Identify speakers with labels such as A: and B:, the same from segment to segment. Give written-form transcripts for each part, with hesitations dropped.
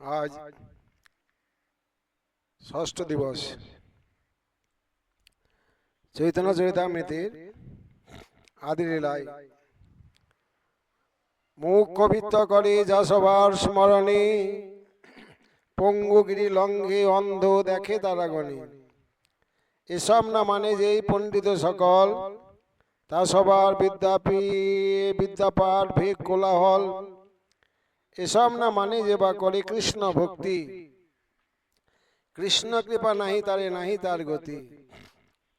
A: আজ ষষ্ঠ দিবস চৈতন্য চরিতামৃতের আদি লীলায় মুখ কবিত্ব করে যা সবার স্মরণে, পঙ্গুগিরি লঙ্ঘে অন্ধ দেখে তারা গণে। এসব না মানে যেই পণ্ডিত সকল, তা সবার বিদ্যাপাঠ ভেগ কোলাহল। এসব না মানে যে বা করে কৃষ্ণ ভক্তি, কৃষ্ণ কৃপা নাহি তারে নাহি তার গতি।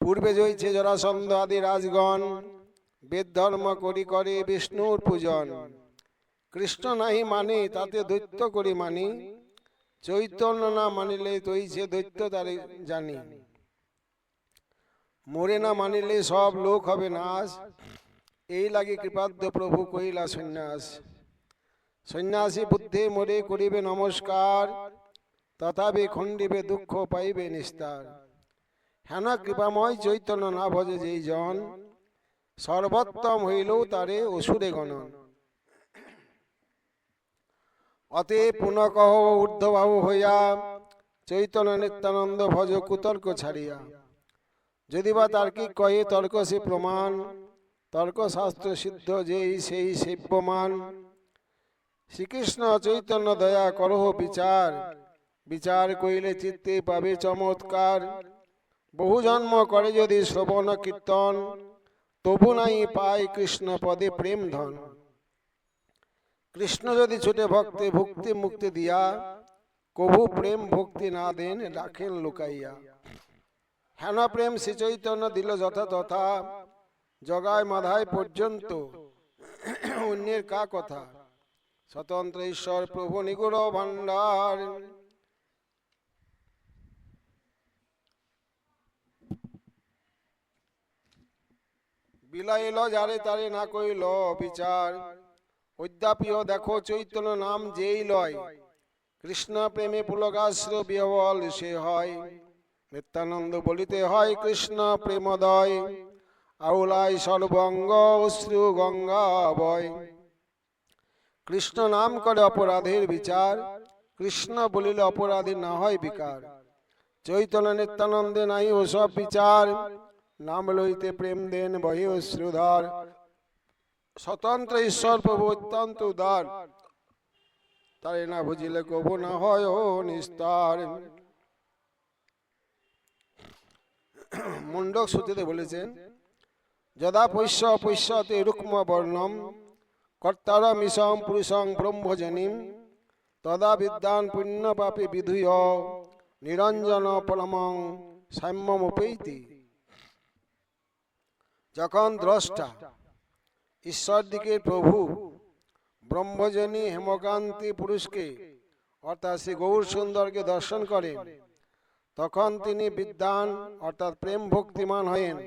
A: পূর্বে জয়ছে জরাসন্ধ আদি রাজগণ, বেদ ধর্ম করি করে বিষ্ণুর পূজন। কৃষ্ণ নাহি মানে তাতে দৈত্য করি মানি, চৈতন্য না মানিলে তৈছে দৈত্য তারে জানি। মোরে না মানিলে সব লোক হবে নাশ, এই লাগে কৃপাদ্য প্রভু কইলা সন্ন্যাস। সন্ন্যাসী বুদ্ধে মোরে করিবে নমস্কার, তথাপি খণ্ডিবে দুঃখ পাইবে নিস্তার। হেন কৃপাময় চৈতন্য না ভজে যেই জন, সর্বোত্তম হইলেও তারে অসুরে গণন। অতএব পুনঃ কহ ঊর্ধ্ববাহু হইয়া, চৈতন্য নিত্যানন্দ ভজ কুতর্ক ছাড়িয়া। যদি বা তার্কিক কহে তর্ক সে প্রমাণ, তর্ক শাস্ত্র সিদ্ধ যেই সেই সেব্যমান। শ্রীকৃষ্ণ চৈতন্য দয়া করহ বিচার, বিচার কইলে চিত্তে পাবে চমৎকার। বহু জন্ম করে যদি শ্রবণ কীর্তন, তবু নাই পায় কৃষ্ণ পদে প্রেম ধন। কৃষ্ণ যদি ছুটে ভক্তে ভক্তি মুক্তি দিয়া, কভু প্রেম ভক্তি না দেন রাখেন লুকাইয়া। হেন প্রেম শ্রী চৈতন্য দিল যথা তথা, জগায় মাধায় পর্যন্ত অন্যের কা কথা। স্বতন্ত্র ঈশ্বর প্রভু নিগুড় ভান্ডার, বিলাইল যারে তারে না কইল বিচার। অদ্যাপিও দেখো চৈতন্য নাম যেই লয়, কৃষ্ণ প্রেমে পুলকাশ্র বিহবল সে হয়। নিত্যানন্দ বলিতে হয় কৃষ্ণ প্রেমদয়, আউলাই সর্বঙ্গ অশ্রু গঙ্গা বয়। কৃষ্ণ নাম করে অপরাধের বিচার, কৃষ্ণ বলিলে অপরাধী না হয় বিকার। চৈতন্য নিত্যানন্দে নাই ওসব বিচার, নাম লইতে প্রেম দেন বহি অশ্রুধার। স্বতন্ত্র ঈশ্বর প্রভু অত্যন্ত উদার, তারে না বুঝিলে কবু না হয় ও নিস্তার। মুন্ডক শ্রুতিতে বলেছেন, যদা পৈশ্য পৈশ্যতে রুক্ম বর্ণম, কর্তারমিষম পুরুষং ব্রহ্মজনীম। তদা বিদ্যান পুণ্য পাপে বিধুয়, নিরঞ্জন পরমং সাম্যমুপৈতি। যখন দ্রষ্টা ঈশ্বর দিকে প্রভু ব্রহ্মজনী হেমকান্তি পুরুষকে অর্থাৎ শ্রী গৌর সুন্দরকে দর্শন করেন, তখন তিনি বিদ্যান অর্থাৎ প্রেম ভক্তিমান হয়েন।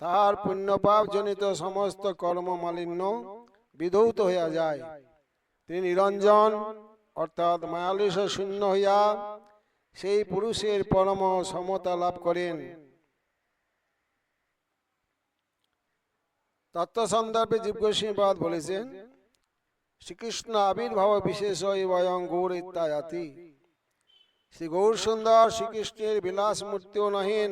A: তাহার পুণ্যপাপ জনিত সমস্ত কর্ম মালিন্য বিধৌত হইয়া যায়। তিনি নিরঞ্জন অর্থাৎ মায়ালিশ শূন্য হইয়া সেই পুরুষের পরম সমতা লাভ করেন। তত্ত্ব সন্দর্ভে জীব গোস্বামীপাদ বলেছেন, শ্রীকৃষ্ণ আবির্ভাব বিশেষ বয়ং গৌর ইত্যায়াতি। শ্রী গৌর সুন্দর শ্রীকৃষ্ণের বিলাস মূর্তিও নহেন,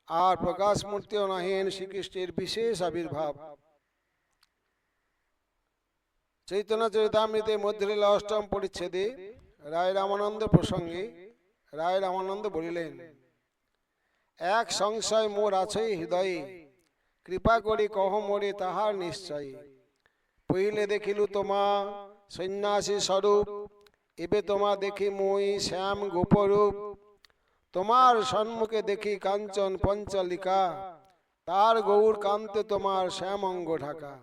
A: আর প্রকাশ মূর্তিও নহেন, শ্রীকৃষ্ণের বিশেষ আবির্ভাব। চৈতন্য চরিতামৃতে মধ্যলীলা অষ্টম পরিচ্ছেদে রায় রামানন্দ প্রসঙ্গে রায় রামানন্দ বলিলেন, এক সংশয় মোর আছে হৃদয়ে, কৃপা করি কহ মোরে তাহার নিশ্চয়। পहिले দেখিলু তোমা সন্ন্যাসী স্বরূপ, এবে তোমা দেখি মই শ্যাম গোপরূপ। তোমার সম্মুখে দেখি কাঞ্চন পঞ্চলিকা, তার গৌর কান্তে তোমার শ্যাম অঙ্গ ঢাকা।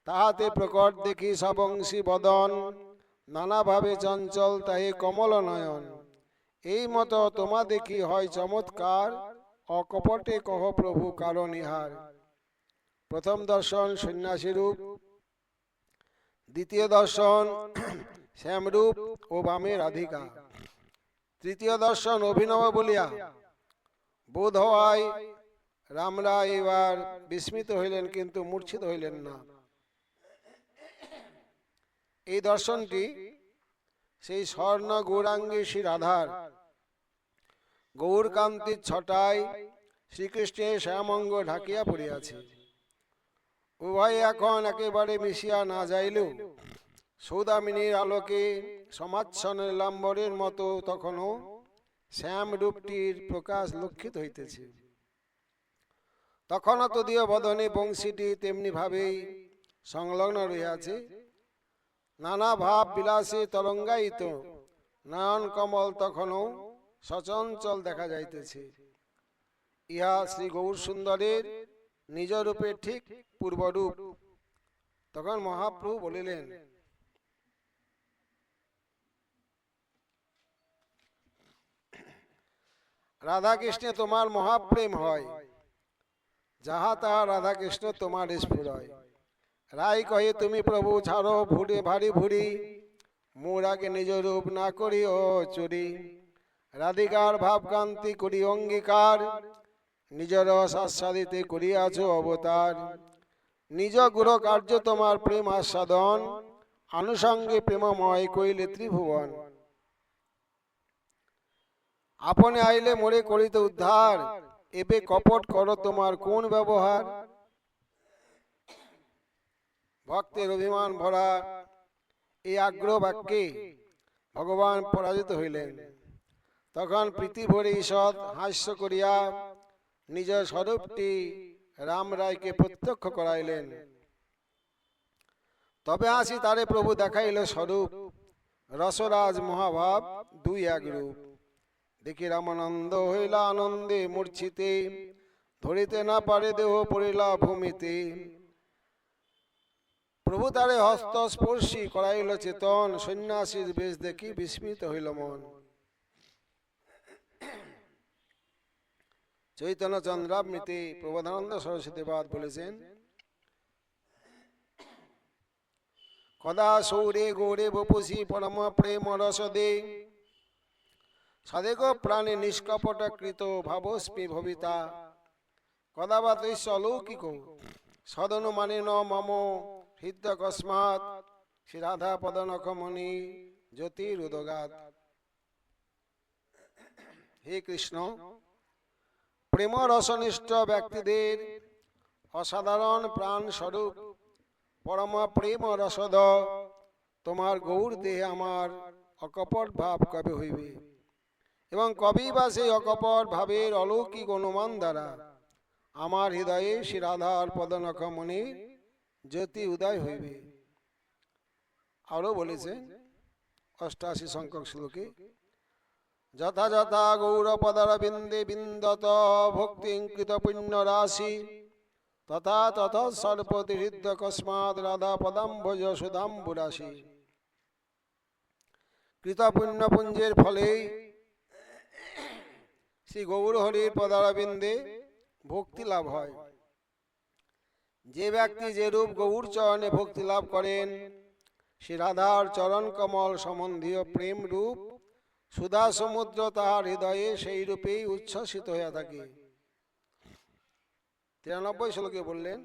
A: তাহাতে প্রকট দেখি সবংশী বদন, নানাভাবে চঞ্চল তাহে কমল নয়ন। এই মতো তোমা দেখি হয় চমৎকার, অকপটে কহ প্রভু কারণ ইহার। প্রথম দর্শন সন্ন্যাসী রূপ, দ্বিতীয় দর্শন শ্যামরূপ ও বামে রাধিকা, তৃতীয় দর্শন অভিনব বলিয়া বোধ হওয়ায় রামরা এবার বিস্মিত হইলেন, কিন্তু মূর্ছিত হইলেন না। এই দর্শনটি সেই স্বর্ণ গৌরাঙ্গী শ্রী রাধার গৌরকান্তির ছটায় শ্রীকৃষ্ণের শ্যামঙ্গ ঢাকিয়া পড়িয়াছে। উভয় এখন একেবারে মিশিয়া না যাইলেও সৌদামিনীর আলোকে সমাচ্ছন্ন লাম্বরের মতো তখনও শ্যাম রূপটির প্রকাশ লক্ষিত হইতেছে। তখনও তদীয় বদনে বংশীটি তেমনি ভাবেই সংলগ্ন রহিয়াছে। নানা ভাব বিলাসে তরঙ্গায়িত নয়ন কমল তখনও সচঞ্চল দেখা যাইতেছে। ইহা শ্রী গৌর সুন্দরের নিজ রূপে ঠিক পূর্বরূপ। তখন মহাপ্রভু বলিলেন, রাধা কৃষ্ণে তোমার মহাপ্রেম হয়, যাহা তাহা রাধা কৃষ্ণ তোমার স্ফুরয়। রাই কহে তুমি প্রভু ছাড়ো ভুড়ে ভারী ভুড়ি, মোর আগে নিজ রূপ না করি ও চুরি। রাধিকার ভাবকান্তি করি অঙ্গীকার, নিজের আস্বাদিতে করিয়াছ অবতার। নিজ গুরু কার্য তোমার প্রেম আস্বাদন, আনুষঙ্গে প্রেমময় কইলে ত্রিভুবন। আপনি আইলে মোরে করিতে উদ্ধার, এবে কপট করো তোমার কোন ব্যবহার। ভক্তের অভিমান ভরা এই আগ্রহ বাক্যে ভগবান পরাজিত হইলেন। তখন প্রীতি ভরে ঈষৎ হাস্য করিয়া নিজ স্বরূপটি রাম রায়কে প্রত্যক্ষ করাইলেন। তবে হাসি তারে প্রভু দেখাইল স্বরূপ, রসরাজ মহাভাব দুই এক রূপ। দেখি রামানন্দ হইলা আনন্দে মূর্ছিতে, ধরিতে না পারে দেহ পড়িলা ভূমিতে। প্রভু তারে হস্ত স্পর্শী করাইল চেতন, সন্ন্যাসীর বেশ দেখি বিস্মিত হইল মন। চৈতন্য চন্দ্রাবৃত্তি প্রবোধানন্দ সরস্বতী বাদ বলেছেন, কদা সৌরে গৌরে বপুষি পরম প্রেম রসদে, সদেক প্রাণে নিষ্কপট কৃত ভাবস্মি ভবিতা। কদা বা তৈশ অলৌকিক সদনুমানে ন মম হৃদয়কস্মাৎ, শ্রী রাধা পদনখমণি জ্যোতিরুদগাৎ। হে কৃষ্ণ, প্রেম রসনিষ্ঠ ব্যক্তিদের অসাধারণ প্রাণ স্বরূপ পরম প্রেম রসদ তোমার গৌর দেহে আমার অকপট ভাব কবে হইবে, এবং কবি বা সেই অকপট ভাবের অলৌকিক অনুমান দ্বারা আমার হৃদয়ে শ্রী রাধার পদনখমণি জ্যোতি উদয় হইবে। আরো বলেছে 88 সংখ্যক শ্লোকে, যথা যথা গৌর পদর বিন্দে বিন্দত ভক্তি কৃত পুণ্য রাশি, তথা তথা সর্বতি হৃদয় কস্মাৎ রাধা পদাম্বজ সুধাম্বুরাশি। কৃত পুণ্য পুঞ্জের ফলে শ্রী গৌর হরির পদারবিন্দে ভক্তি লাভ হয়। যে ব্যক্তি যে রূপ গৌর চরণে ভক্তি লাভ করেন, শ্রী রাধার চরণ কমল সম্বন্ধীয় প্রেম রূপ সুধা সমুদ্র তাহার হৃদয়ে সেই রূপেই উচ্ছ্বসিত হইয়া থাকে। 93 শ্লোকে বললেন,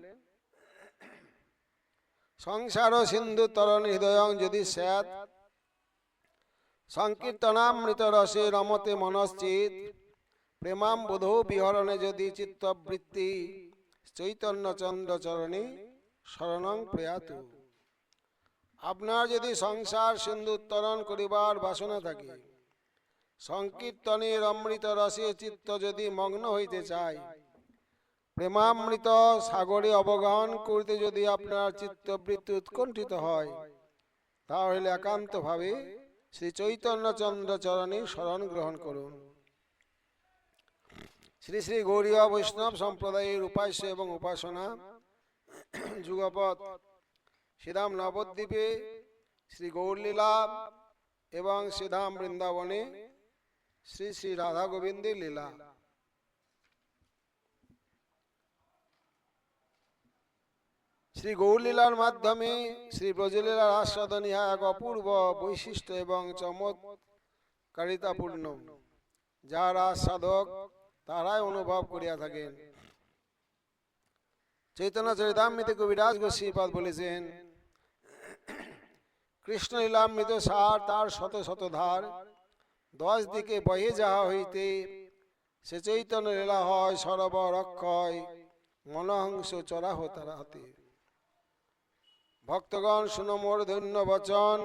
A: সংসার সিন্ধু তরণ হৃদয়ং যদি স্যাৎ, সংকীর্তনামৃত রসে রমতে মনশ্চিত। প্রেমাম বোধ বিহরণে যদি চিত্তবৃত্তি, চৈতন্য চন্দ্র চরণে শরণং প্রয়াতু। আপনার যদি সংসার সিন্ধু উত্তরণ করিবার বাসনা থাকে, সংকীর্তনের অমৃত রসে চিত্ত যদি মগ্ন হইতে চায়, প্রেমামৃত সাগরে অবগাহন করতে যদি আপনার চিত্তবৃত্তি উৎকণ্ঠিত হয়, তাহলে একান্ত ভাবে শ্রী চৈতন্য চন্দ্র চরণে শরণ গ্রহণ করুন। শ্রী শ্রী গৌড়ীয় বৈষ্ণব সম্প্রদায়ের উপাস্য এবং উপাসনা যুগপৎ শ্রীধাম নবদ্বীপে শ্রী গৌরলীলা এবং শ্রীধাম বৃন্দাবনে শ্রী শ্রী রাধা গোবিন্দের লীলা। শ্রী গৌরলীলার মাধ্যমে শ্রী ব্রজলীলার আস্বাদন ইহা এক অপূর্ব বৈশিষ্ট্য এবং চমৎকারিতাপূর্ণ, যারা সাধক তারাই অনুভব করিয়া থাকেন। চৈতন্য চরিতামৃতে কবিরাজ গোস্বীপাদ বলেছেন, কৃষ্ণ লীলামৃত সার তার শত শত ধার, 10 দিকে বহে যাহা হইতে, সে চৈতন্য লীলা হয় সরোবর অক্ষয়, মনহংস চরাহ তার হাতে। ভক্তগণ শুনো মোর ধন্য বচন,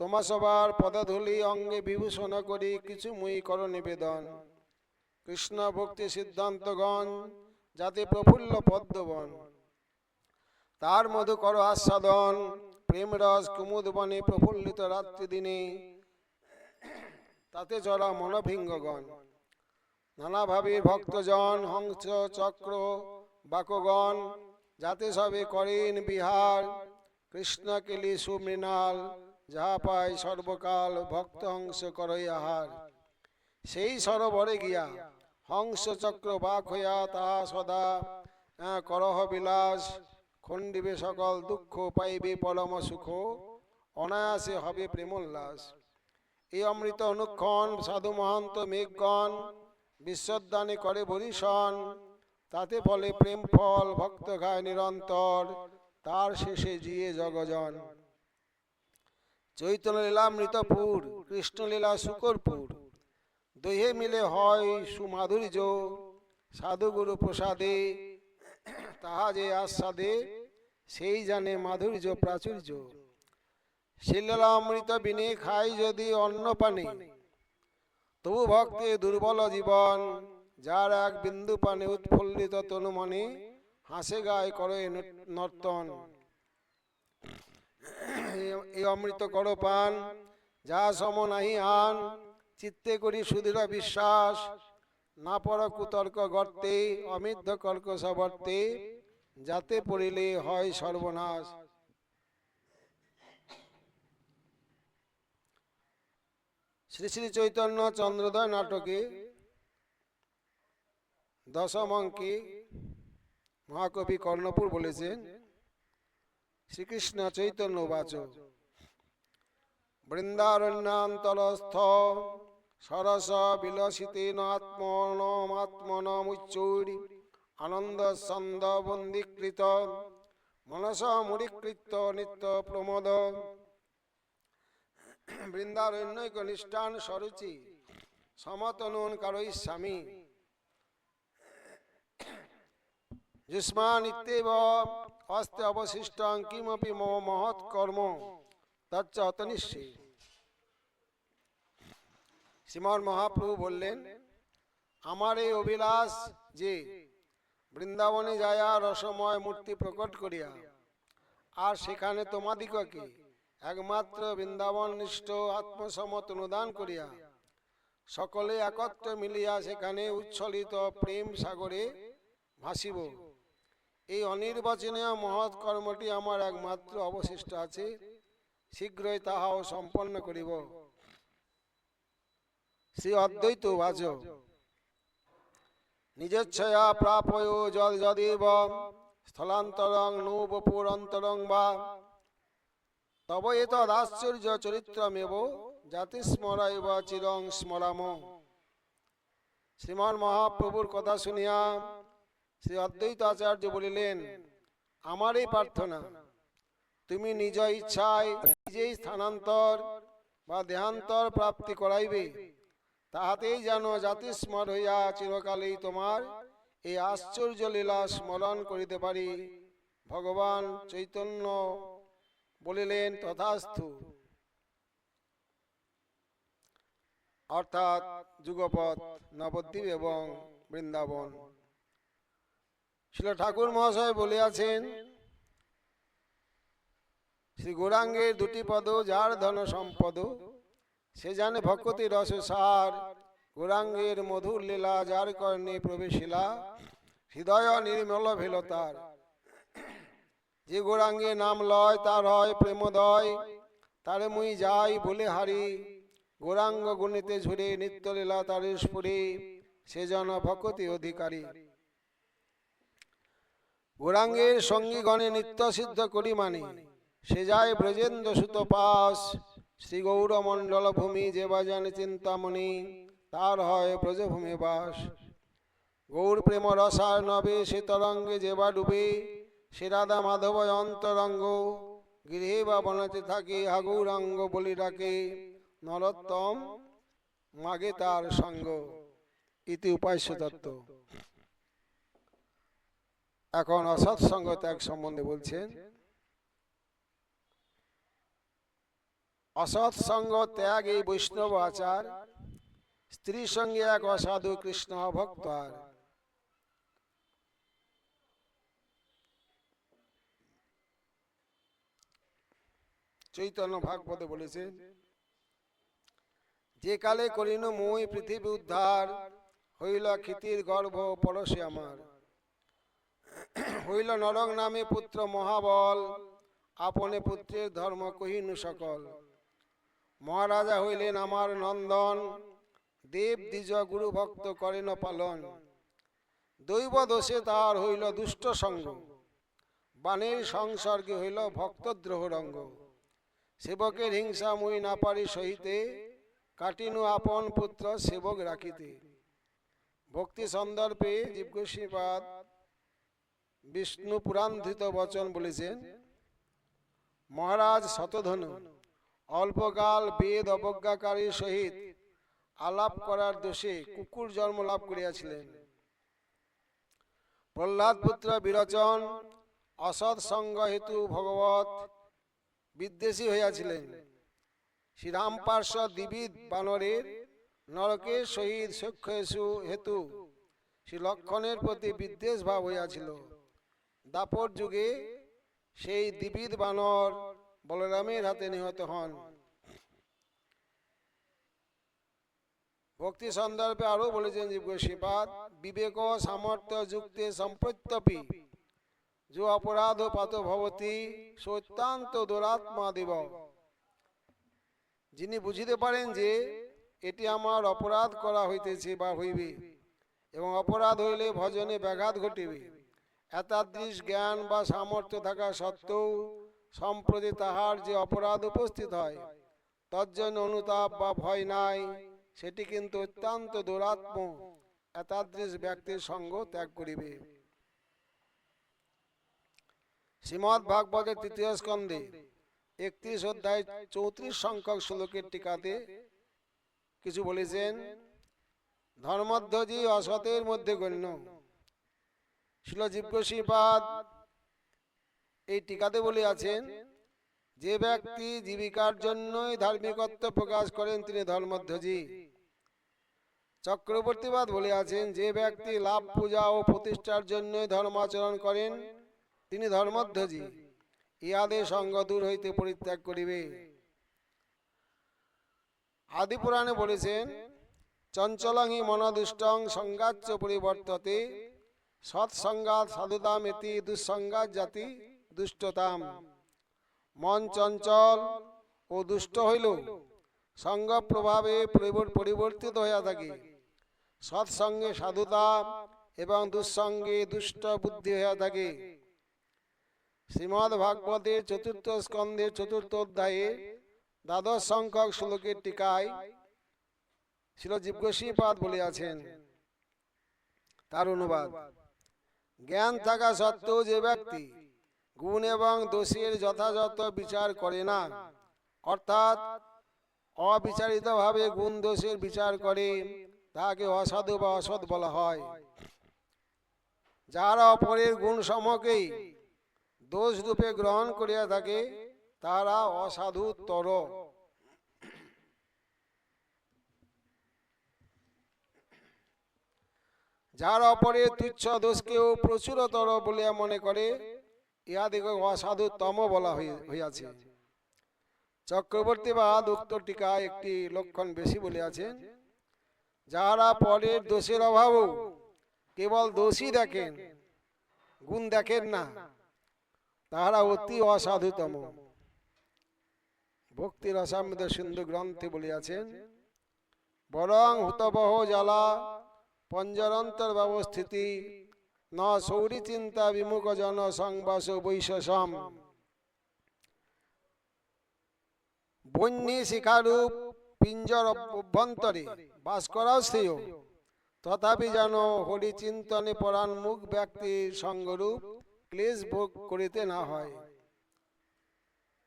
A: তোমা সবার পদধূলি অঙ্গে বিভূষণ করি কিছু মুই কর নিবেদন। কৃষ্ণ ভক্তি সিদ্ধান্তগণ যাতে প্রফুল্ল পদ্মবন, তার মধু কর আস্বাদন, প্রেমরস কুমুদ বনে প্রফুল্লিত রাত্রি দিনে, তাতে চড়া মনভিঙ্গগণ। নানা ভাবে ভক্তজন হংস চক্র বাকগণ, যাতে সবে করেন বিহার, কৃষ্ণ কেলি সুমৃণাল যাহা পায় সর্বকাল, ভক্ত হংস করই আহার। সেই সরোবরে গিয়া হংস চক্র বাক হইয়া তাহা সদা করহ বিলাস, খণ্ডিবে সকল দুঃখ পাইবে পরম সুখ, অনায়াসে হবে প্রেমোল্লাস। এই অমৃত অনুক্ষণ সাধু মহন্ত মেঘগণ বিশ্বদানে করে বরিশন, তাতে ফলে প্রেম ফল ভক্ত খায় নিরন্তর, তার শেষে জিয়ে জগজন। চৈতন্য লীলামৃতপুর কৃষ্ণলীলা শুকরপুর, দহে মিলে হয় সুমাধুর্য, সাধুগুরু প্রসাদে তাহা যে আস্বাদে, সেই জানে মাধুর্য প্রাচুর্য। শিলামৃত বিনে খাই যদি অন্ন পানে, তবু ভক্তে দুর্বল জীবন, যার এক বিন্দু পানে উৎফুল্লিত তনু মনে, হাসে গায় করে নর্তন। এই অমৃত কর পান, যা সম নাহি আন, চিত্তে করি সুদৃঢ় বিশ্বাস, না পর কুতর্ক গর্তে, অমিথ্য কর্কশ বর্তে, যাতে পড়িলে হয় সর্বনাশ। শ্রী শ্রী চৈতন্য চন্দ্রোদয় নাটকে দশম অঙ্কে মহাকবি কর্ণপুর বলেছেন, শ্রীকৃষ্ণ চৈতন্য বাচ বৃন্দারণ্যান্তরস্থ সরস বিলসিতেন আত্মনমাত্মনমুচ্চৈরি আনন্দ ছন্দ বন্দীকৃত মনস মুড়ীকৃত নিত্য প্রমোদ। বৃন্দারণ্যৈক নিষ্ঠান সরুচি সমতনুন কারৈ স্বামী, যুষ্মান ইত্যেব অস্তে অবশিষ্টং কিমপি মম মহৎ কর্ম তচ্চ অতনিষ্যে। শ্রীমান মহাপ্রভু বললেন, আমার এই অভিলাষ যে বৃন্দাবনে যায়া রসময় মূর্তি প্রকট করিয়া, আর সেখানে তোমাদিগকে একমাত্র বৃন্দাবননিষ্ঠ আত্মসমত অনুদান করিয়া সকলে একত্র মিলিয়া সেখানে উচ্ছলিত প্রেম সাগরে ভাসিব, এই অনির্বচনীয় মহৎ কর্মটি আমার একমাত্র অবশিষ্ট আছে, শীঘ্রই তাহাও সম্পন্ন করিব। শ্রী অদ্বৈত বাচ নিজচ্ছয়া প্রাপয় যদ যদেব স্থলান্তরং নো বপুরন্তরং বা, তব এতদাশ্চর্য চরিত্রমেব জাতি স্মরাইব চিরং স্মরাম। শ্রীমান মহাপ্রভুর কথা শুনিয়া শ্রী অদ্বৈত আচার্য বলিলেন, আমার এই প্রার্থনা তুমি নিজ ইচ্ছায় নিজেই স্থানান্তর বা দেহান্তর প্রাপ্তি করাইবে, তাহাতেই যেন জাতিস্মর হইয়া চিরকালেই তোমার এই আশ্চর্য লীলা স্মরণ করিতে পারি। ভগবান চৈতন্য বলিলেন, তথাস্তু। অর্থাৎ যুগপথ, নবদ্বীপ এবং বৃন্দাবন। শিল ঠাকুর মহাশয় বলিয়াছেন, শ্রী গৌরাঙ্গের দুটি পদ যার ধন সম্পদ, সে জানে ভক্তি রস সার। গৌরাঙ্গের মধুর লীলা যার কর্ণে প্রবেশিলা, হৃদয় নির্মল ভেল তার। যে গৌরাঙ্গে নাম লয় তার হয় প্রেমোদয়, তারে মুই যাই বলে হারি। গৌরাঙ্গ গুণিতে ঝুরে নিত্য লীলা তার স্ফুরে, সে জন ভক্তি অধিকারী। গৌরাঙ্গের সঙ্গীগণে নিত্য সিদ্ধ করি মানে, সে যায় ব্রজেন্দ্র সুত পাশ। শ্রী গৌরমণ্ডল ভূমি যে বাজানে চিন্তামণি, তার হয় ব্রজভূমি বাস। গৌর প্রেম রসার নবে সে তরঙ্গে যেবা ডুবে, সে রাধা মাধব অন্তরঙ্গ। গৃহে বা বনাতে থাকি, হাগুরাঙ্গ বলি ডাকে, নরোত্তম মাগে তার সঙ্গ। ইতি উপাস্য তত্ত্ব। এখন অসৎসঙ্গ ত্যাগ সম্বন্ধে বলছেন। অসৎসঙ্গ ত্যাগ এই বৈষ্ণব আচার, স্ত্রীর সঙ্গে এক অসাধু কৃষ্ণ ভক্ত। আর চৈতন্য ভাগবতে বলেছেন, যে কালে করিনু মই পৃথিবী উদ্ধার, হইল ক্ষিতির গর্ভ পরশে আমার। হইল নরক নামে পুত্র মহাবল, আপনে পুত্রের ধর্ম কহিনু সকল। মহারাজা হইলেন আমার নন্দন, দেব দ্বিজ গুরু ভক্ত করেন পালন। দৈব দোষে তার হইল দুষ্ট সঙ্গ, বাণের সংসর্গে হইল ভক্তদ্রোহ রঙ্গ। সেবকের হিংসা মুই না পারি সহিতে, কাটিনু আপন পুত্র সেবক রাখিতে। ভক্তি সন্দর্ভে জীব গোস্বামীপাদ বিষ্ণু পুরাণধৃত বচন বলেছেন, মহারাজ শতধনু অল্পকাল বেদ অবজ্ঞাকারীর সহিত আলাপ করার দোষে কুকুর জন্ম লাভ করিয়াছিলেন। প্রহ্লাদ পুত্র বিরোচন অসৎ সঙ্গ হেতু ভগবত বিদ্বেষী হইয়াছিলেন। শ্রীরাম পার্শ্বদ দ্বিবিধ বানরের নরকের সহিত সখ্যেষু হেতু শ্রী লক্ষণের প্রতি বিদ্বেষ ভাব হইয়াছিল। দাপর যুগে সেই দ্বিবিধ বানর বলরামের হাতে নিহত হন। ভক্তি সন্দর্ভে আরো বলেছেন জীব গোস্বামীপাদ, বিবেক সামর্থ্য যুক্তে সম্প্রত্যপি जो अपराध पात भवती সত্যান্ত দুরাত্মা দেব। যিনি বুঝিতে পারেন যে এটি আমার অপরাধ করা হইতেছে বা হইবে, এবং অপরাধ হইলে ভজনে ব্যাঘাত ঘটিবে, এতাদৃশ জ্ঞান বা সামর্থ্য থাকা সত্ত্বেও সম্প্রতি তাহার যে অপরাধ উপস্থিত হয় তজ্জন্য অনুতাপ বা ভয় নাই, সেটি কিন্তু অত্যন্ত দুরাত্ম। এতাদৃশ ব্যক্তির সঙ্গ ত্যাগ করিবে। শ্রীমদ্ ভাগবতের তৃতীয় স্কন্ধে 31 অধ্যায় 34 সংখ্যক শ্লোকের টিকাতে কিছু বলেছেন। ধর্মধ্বজি অসতের মধ্যে গণ্য। শিল জীব গোস্বামীপাদ এই টিকাতে বলিয়াছেন, যে ব্যক্তি জীবিকার জন্যই ধার্মিকত্ব প্রকাশ করেন তিনি ধর্মধ্বজি। চক্রবর্তীবাদ বলিয়াছেন, যে ব্যক্তি লাভ পূজা ও প্রতিষ্ঠার জন্যই ধর্মাচরণ করেন তিনি ধর্মধ্বজি। ইহাদের সঙ্গ দূর হইতে পরিত্যাগ করিবে। আদি পুরাণে বলেছেন, চঞ্চলং হি মনদুষ্টং সংগাচ্চ পরিবর্ততে, সৎসঙ্গাৎ সাধুতাম এতি দুঃসঙ্গাৎ জাতি দুষ্টতাম। মন চঞ্চল ও দুষ্ট হইল সঙ্গ প্রভাবে পরিবর্তিত হইয়া থাকে। সৎসঙ্গে সাধুতা এবং দুঃসঙ্গে দুষ্ট বুদ্ধি হইয়া থাকে। শ্রীমদ্ ভাগবতের চতুর্থ স্কন্ধের চতুর্থ অধ্যায়ে 12 সংখ্যক শ্লোকের টিকায় শিল জীব গোস্বামীপাদ বলিয়াছেন, তার অনুবাদ, জ্ঞান থাকা সত্ত্বেও যে ব্যক্তি গুণ এবং দোষের যথাযথ বিচার করে না, অর্থাৎ অবিচারিতভাবে গুণ দোষের বিচার করে, তাকে অসাধু বা অসৎ বলা হয়। যারা অপরের গুণ সমূহকেই দোষ রূপে গ্রহণ করিয়া থাকে তারা অসাধুতর। যারা অপরের তুচ্ছ দোষকেও প্রচুরতর বলিয়া মনে করে ইহাদিকে অসাধুতম বলা হইয়াছে। চক্রবর্তীবাদ উক্ত টিকায় একটি লক্ষণ বেশি বলিয়াছেন, যারা পরের দোষের অভাবও কেবল দোষই দেখেন, গুণ দেখেন না, তাহারা অতি অসাধুতম। ভক্তি রসামৃত সিন্ধু গ্রন্থে বলিয়াছেন, বরং হুতবহ জ্বালা পঞ্জরন্তর ব্যবস্থিতি ন সৌরি চিন্তা বিমুখ জন সংবাস বৈশসম। বন্যী শিখারূপ পিঞ্জর অভ্যন্তরে বাস করাও শ্রেয়, তথাপি যেন হরিচিন্তনে পরাণমুখ ব্যক্তির সঙ্গরূপ ক্লেশ ভোগ করিতে না হয়।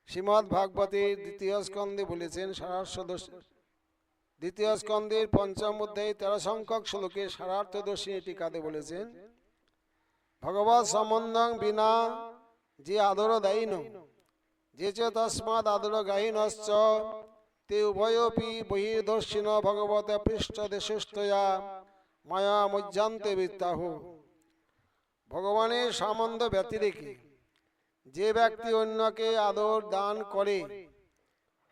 A: শ্রীমদ্ ভাগবতের দ্বিতীয় স্কন্ধে বলেছেন দ্বিতীয় স্কন্ধের পঞ্চম অধ্যায়ে 13 সংখ্যক শ্লোকে সারার্থদর্শিনী টিকাতে বলেছেন, ভগবৎ সম্বন্ধং বিনা যে আদর দায়ীন যে চ তস্মাৎ আদর গাহীনশ্চ তে উভয়োপি বহির্দর্শিন ভগবত পৃষ্ঠদেশস্থয়া মায়া মজ্জান্তে বিত্তাহ। ভগবানের সম্বন্ধ ব্যতিরেকে যে ব্যক্তি অন্যকে আদর দান করে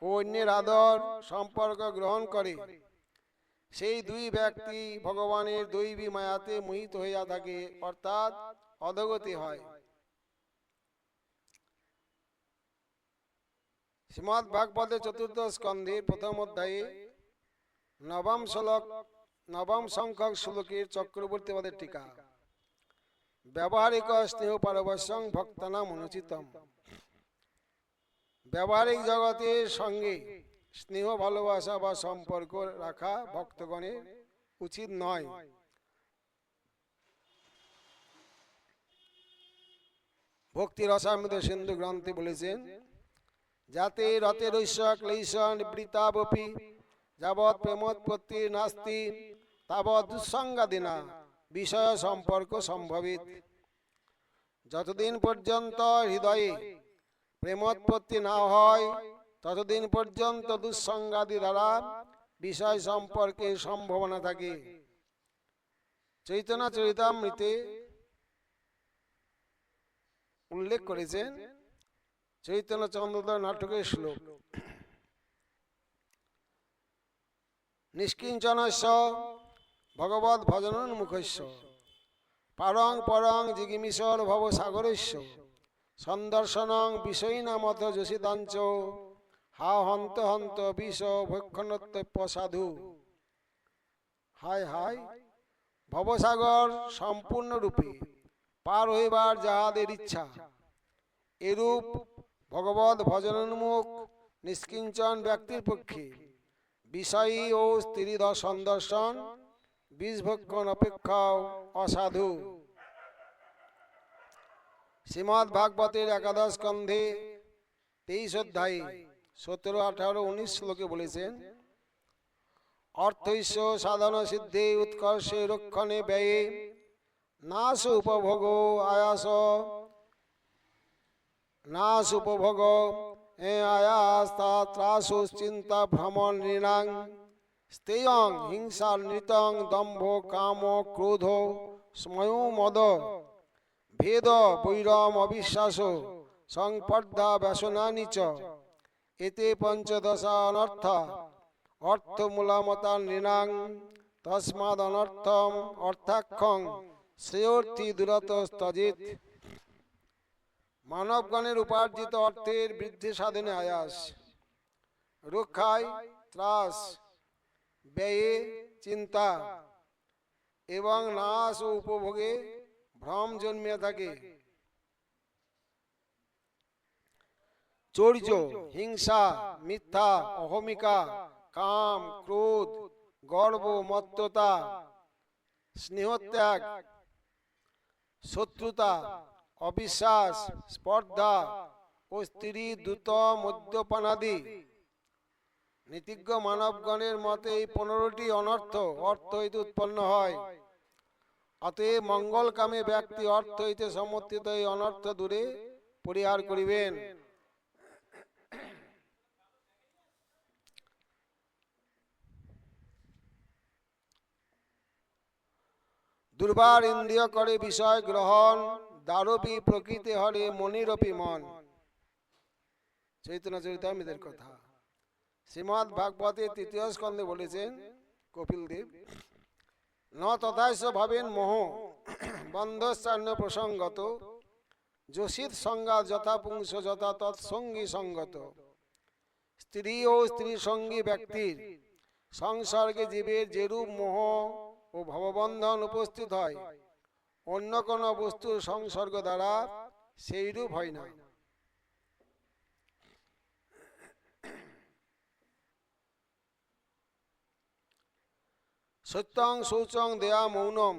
A: ও অন্যের আদর সম্পর্ক গ্রহণ করে, সেই দুই ব্যক্তি ভগবানের দৈবী মায়াতে মোহিত হইয়া থাকে, অর্থাৎ অধোগতি হয়। শ্রীমদ্ ভাগবতের চতুর্থ স্কন্ধে প্রথম অধ্যায়ে নবম সংখ্যক শ্লোকের চক্রবর্তী পদের টিকা। ব্যবহারিক স্নেহ পারবশ্যং ভক্তানাম অনুচিতম। ব্যবহারিক জগতের সঙ্গে স্নেহ ভালোবাসা বা সম্পর্ক রাখা ভক্তগণের উচিত নয়। ভক্তি রসামৃত সিন্ধু গ্রন্থে বলেছেন, যাতে রতেরৈষ ক্লেশ নিবৃত্তাবপি যাবৎ প্রেমোৎপত্তি নাস্তি তাবৎ দুঃসঙ্গাদিনা বিষয় সম্পর্ক সম্ভবিত। যতদিন পর্যন্ত হৃদয়ে প্রেমোৎপত্তি না হয় ততদিন পর্যন্ত দুঃসঙ্গাদি দ্বারা বিষয় সম্পর্কে সম্ভাবনা থাকে। চৈতন্য চরিতামৃতে উল্লেখ করেছেন চৈতন্য চন্দ্রোদয় নাটকের শ্লোক, নিষ্কিঞ্চনস্য ভগবৎ ভজনোন্মুখস্য পারং পরং জিগিমিশর ভবসাগরস্য সন্দর্শনং বিষয়ীনামথ যোষিতাঞ্চ হা হন্ত হন্ত বিষ ভক্ষণত্যপ্য সাধু। হায় হায়, ভবসাগর সম্পূর্ণরূপে পার হইবার যাহাদের ইচ্ছা, এরূপ ভগবৎ ভজনোন্মুখ নিষ্কিঞ্চন ব্যক্তির পক্ষে বিষয়ী ও স্ত্রী সন্দর্শন বিষভক্ষণ অপেক্ষাও অসাধু। শ্রীমদ্ ভাগবতের একাদশ স্কন্ধে 23 অধ্যায়ে 17, 18, 19 শ্লোকে বলেছেন, অর্থৈস্য সাধন সিদ্ধে উৎকর্ষে রক্ষণে ব্যয়ে নাশ উপভোগ আয়াস নাশ উপভোগ আয়াস ত্রাসু চিন্তা ভ্রমণ নৃণাং স্তেয়ং হিংসা নৃতং দম্ভ কাম ক্রোধ স্ময় মদ ভেদ বৈরম অবিশ্বাস সংপর্দা ব্যসনানি চ এতে পঞ্চদশা অনর্থ অর্থমূলামতা নৃণাং তস্মাদ অনর্থম অর্থাক্ষং শ্রেয়র্থী দূরত স্তজিত। মানবগণের উপার্জিত অর্থের বৃদ্ধি সাধনে আয়াস, রক্ষায় ত্রাস, ব্যয়ে চিন্তা এবং নাশ ও উপভোগে ভ্রম জন্মিয়া থাকে। চৌর্য, হিংসা, মিথ্যা, অহমিকা, কাম, ক্রোধ, গর্ব, মত্ততা, স্নেহত্যাগ, শত্রুতা, অবিশ্বাস, স্পর্ধা ও স্ত্রী দ্রুত মদ্যপানাদি। নীতিজ্ঞ মানবগণের মতে এই 15টি অনর্থ অর্থ হইতে উৎপন্ন হয়। অতএব মঙ্গলকামী ব্যক্তি অর্থ হইতে সমর্থিত এই অনর্থ দূরে পরিহার করিবেন। দুর্বার ইন্দ্রিয় করে বিষয় গ্রহণ, দারবী প্রকৃতি হরে মনিরপি মন। চৈতন্য চরিতামৃতের কথা। শ্রীমদ্ ভাগবতের 3য় স্কন্ধে বলেছেন কপিল দেব, ন তথাস্য ভাবেন মোহ বন্ধস্যান্য প্রসঙ্গত যোষিত সংজ্ঞা যথা পুংস যথা তৎসঙ্গী সঙ্গত। স্ত্রী ও স্ত্রী সঙ্গী ব্যক্তির সংসর্গে জীবের যেরূপ মোহ ও ভববন্ধন উপস্থিত হয়, অন্য কোন বস্তুর সংসর্গ দ্বারা সেইরূপ হয় না। সত্যং শৌচং দেয়া মৌনম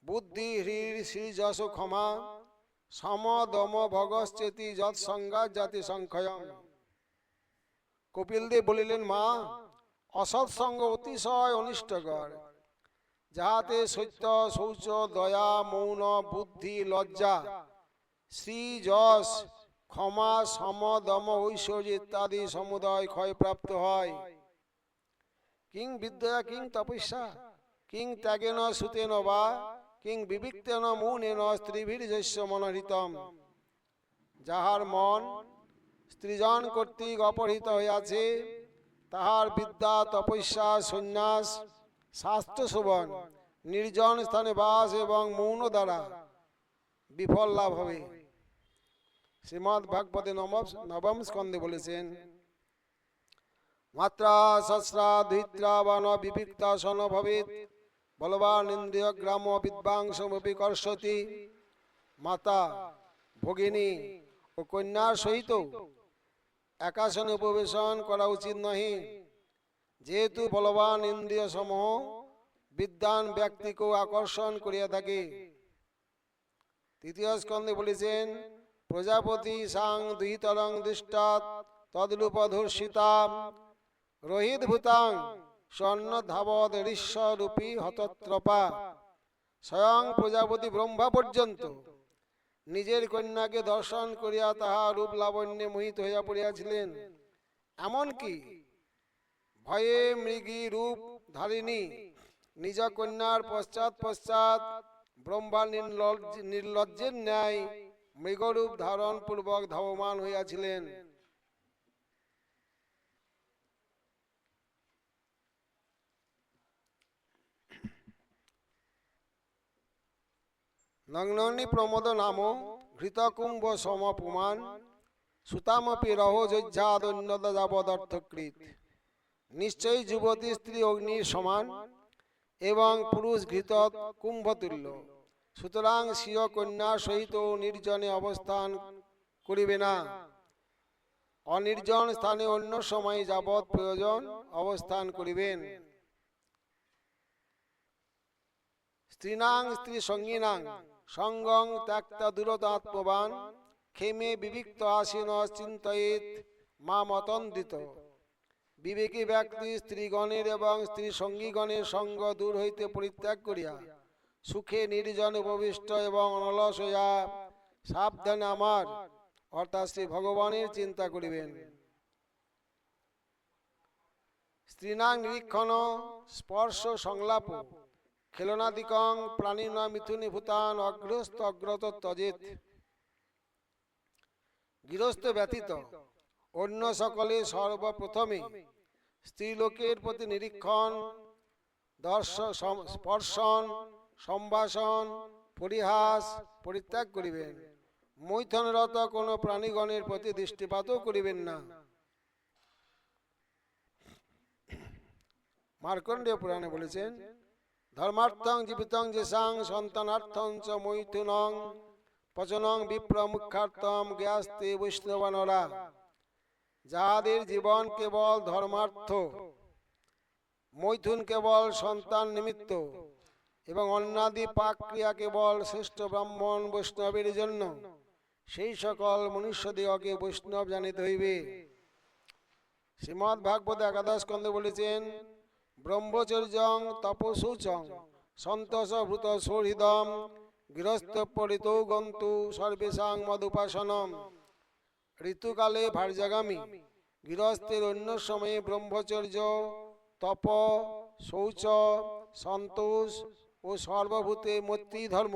A: বুদ্ধি হৃর শ্রীযশ ক্ষমা সম দম ভগশ্চেতি যৎ সংঘাত জাতি সংখ্যয়ম। কপিল দেব বলিলেন, মা, অসৎসঙ্গ অতিশয় অনিষ্টকর, যাহাতে সত্য, শৌচ, দয়া, মৌন, বুদ্ধি, লজ্জা, শ্রী, যশ, ক্ষমা, সম, দম, ঐশ্বর্য ইত্যাদি সমুদয় ক্ষয়প্রাপ্ত হয়। কিং বিদ্যা কিং তপস্যা কিং ত্যাগেন সুতেন বা কিং বিবিক্তেন মৌনেন স্ত্রীভির্যস্য মনহৃতম। যাহার মন স্ত্রীজন কর্তৃক অপহৃত হইয়াছে, তাহার বিদ্যা, তপস্যা, সন্ন্যাস, শাস্ত্র শোভন, নির্জন স্থানে বাস এবং মৌন দ্বারা বিফল লাভ হবে। শ্রীমদ্ ভাগবতে নবম স্কন্ধে বলেছেন, মাত্রা শস্ত্রা ধৃত্রা বান বিবিক্তা সন ভবেত বলবান ইন্দ্রিয় গ্রাম বিদ্বাংসমপি কর্ষতি। মাতা, ভগিনী ও কন্যার সহিত একাসনে উপবেশন করা উচিত নহে, যেহেতু বলবান ইন্দ্রিয় সমূহ বিদ্বান ব্যক্তিকেও আকর্ষণ করিয়া থাকে। তৃতীয় স্কন্ধে বলেছেন, প্রজাপতি সাং দুহিতরং দৃষ্টাৎ তদ্রূপধর্ষিতা রোহিত ভূতাং স্বর্ণ ধাবদ ঋষ্যরূপী হতত্রপা। স্বয়ং প্রজাপতি ব্রহ্মা পর্যন্ত নিজের কন্যাকে দর্শন করিয়া তাহা রূপ লাবণ্যে মোহিত হইয়া পড়িয়াছিলেন। এমনকি ভয়ে মৃগী রূপ ধারিণী নিজ কন্যার পশ্চাৎ পশ্চাৎ ব্রহ্মা নির্লজ্জের ন্যায় মৃগরূপ ধারণ পূর্বক ধাবমান হইয়াছিলেন। নগ্নি প্রমোদ নাম ঘৃতকুম্ভ সম পুমান সুতামপি রহোজ্জাদন্যদ যাবদর্থকৃত। নিশ্চয়ই যুবতী স্ত্রী অগ্নির সমান এবং পুরুষ ঘৃত কুম্ভতুল্য। সুতরাং স্বীয় কন্যা সহিত নির্জনে অবস্থান করিবে না, অনির্জন স্থানে অন্য সময় যাবৎ প্রয়োজন অবস্থান করিবেন। স্ত্রীনাং স্ত্রী সঙ্গিনাং সঙ্গং ত্যক্তা দূরতাত্মবান ক্ষেমে বিবিক্ত আসীন চিন্তয়েত মা মতন্দিত। বিবেকী ব্যক্তি স্ত্রীগণের এবং স্ত্রী সঙ্গীগণের সঙ্গ দূর হইতে পরিত্যাগ করিয়া সুখে নির্জন উপবিষ্ট এবং অনলস হইয়া সাবধানে আমার অর্থাৎ শ্রী ভগবানের চিন্তা করিবেন। স্ত্রীনাং নিরীক্ষণ স্পর্শ সংলাপ খেলনাদিকং প্রাণীন মিথুনী ভূতান অগ্রস্ত অগ্রত ত্যজেত। গৃহস্থ ব্যতীত অন্য সকলে সর্বপ্রথমে স্ত্রীলোকের প্রতি নিরীক্ষণ, স্পর্শন, সম্ভাষণ, পরিহাস পরিত্যাগ করিবেন। মৈথনরত কোন প্রাণীগণের প্রতি দৃষ্টিপাতও করিবেন না। মার্কণ্ডেয় পুরাণে বলেছেন, ধর্মার্থং জীবিতং যেসাং সন্তানার্থং চ মৈথুনং পচনং বিপ্র মুখ্যার্থম জ্ঞাস্তে বৈষ্ণবানরা। যাহাদের জীবন কেবল ধর্মার্থ, মৈথুন কেবল সন্তান নিমিত্ত এবং অন্নাদি পাক ক্রিয়া কেবল শ্রেষ্ঠ ব্রাহ্মণ বৈষ্ণবের জন্য, সেই সকল মনুষ্যদিগকে বৈষ্ণব জানিতে হইবে। শ্রীমদ্ ভাগবত একাদশ স্কন্ধে বলেছেন, ব্রহ্মচর্যং তপসূচং সন্তোষ ভূত সৌহৃদম গৃহস্থ পরিত গন্তু সর্বেশাং মদুপাসনম। ঋতুকালে ভার্যাগামী গৃহস্থের অন্য সময়ে ব্রহ্মচর্য, তপ, শৌচ, সন্তোষ ও সর্বভূতে মৈত্রী ধর্ম,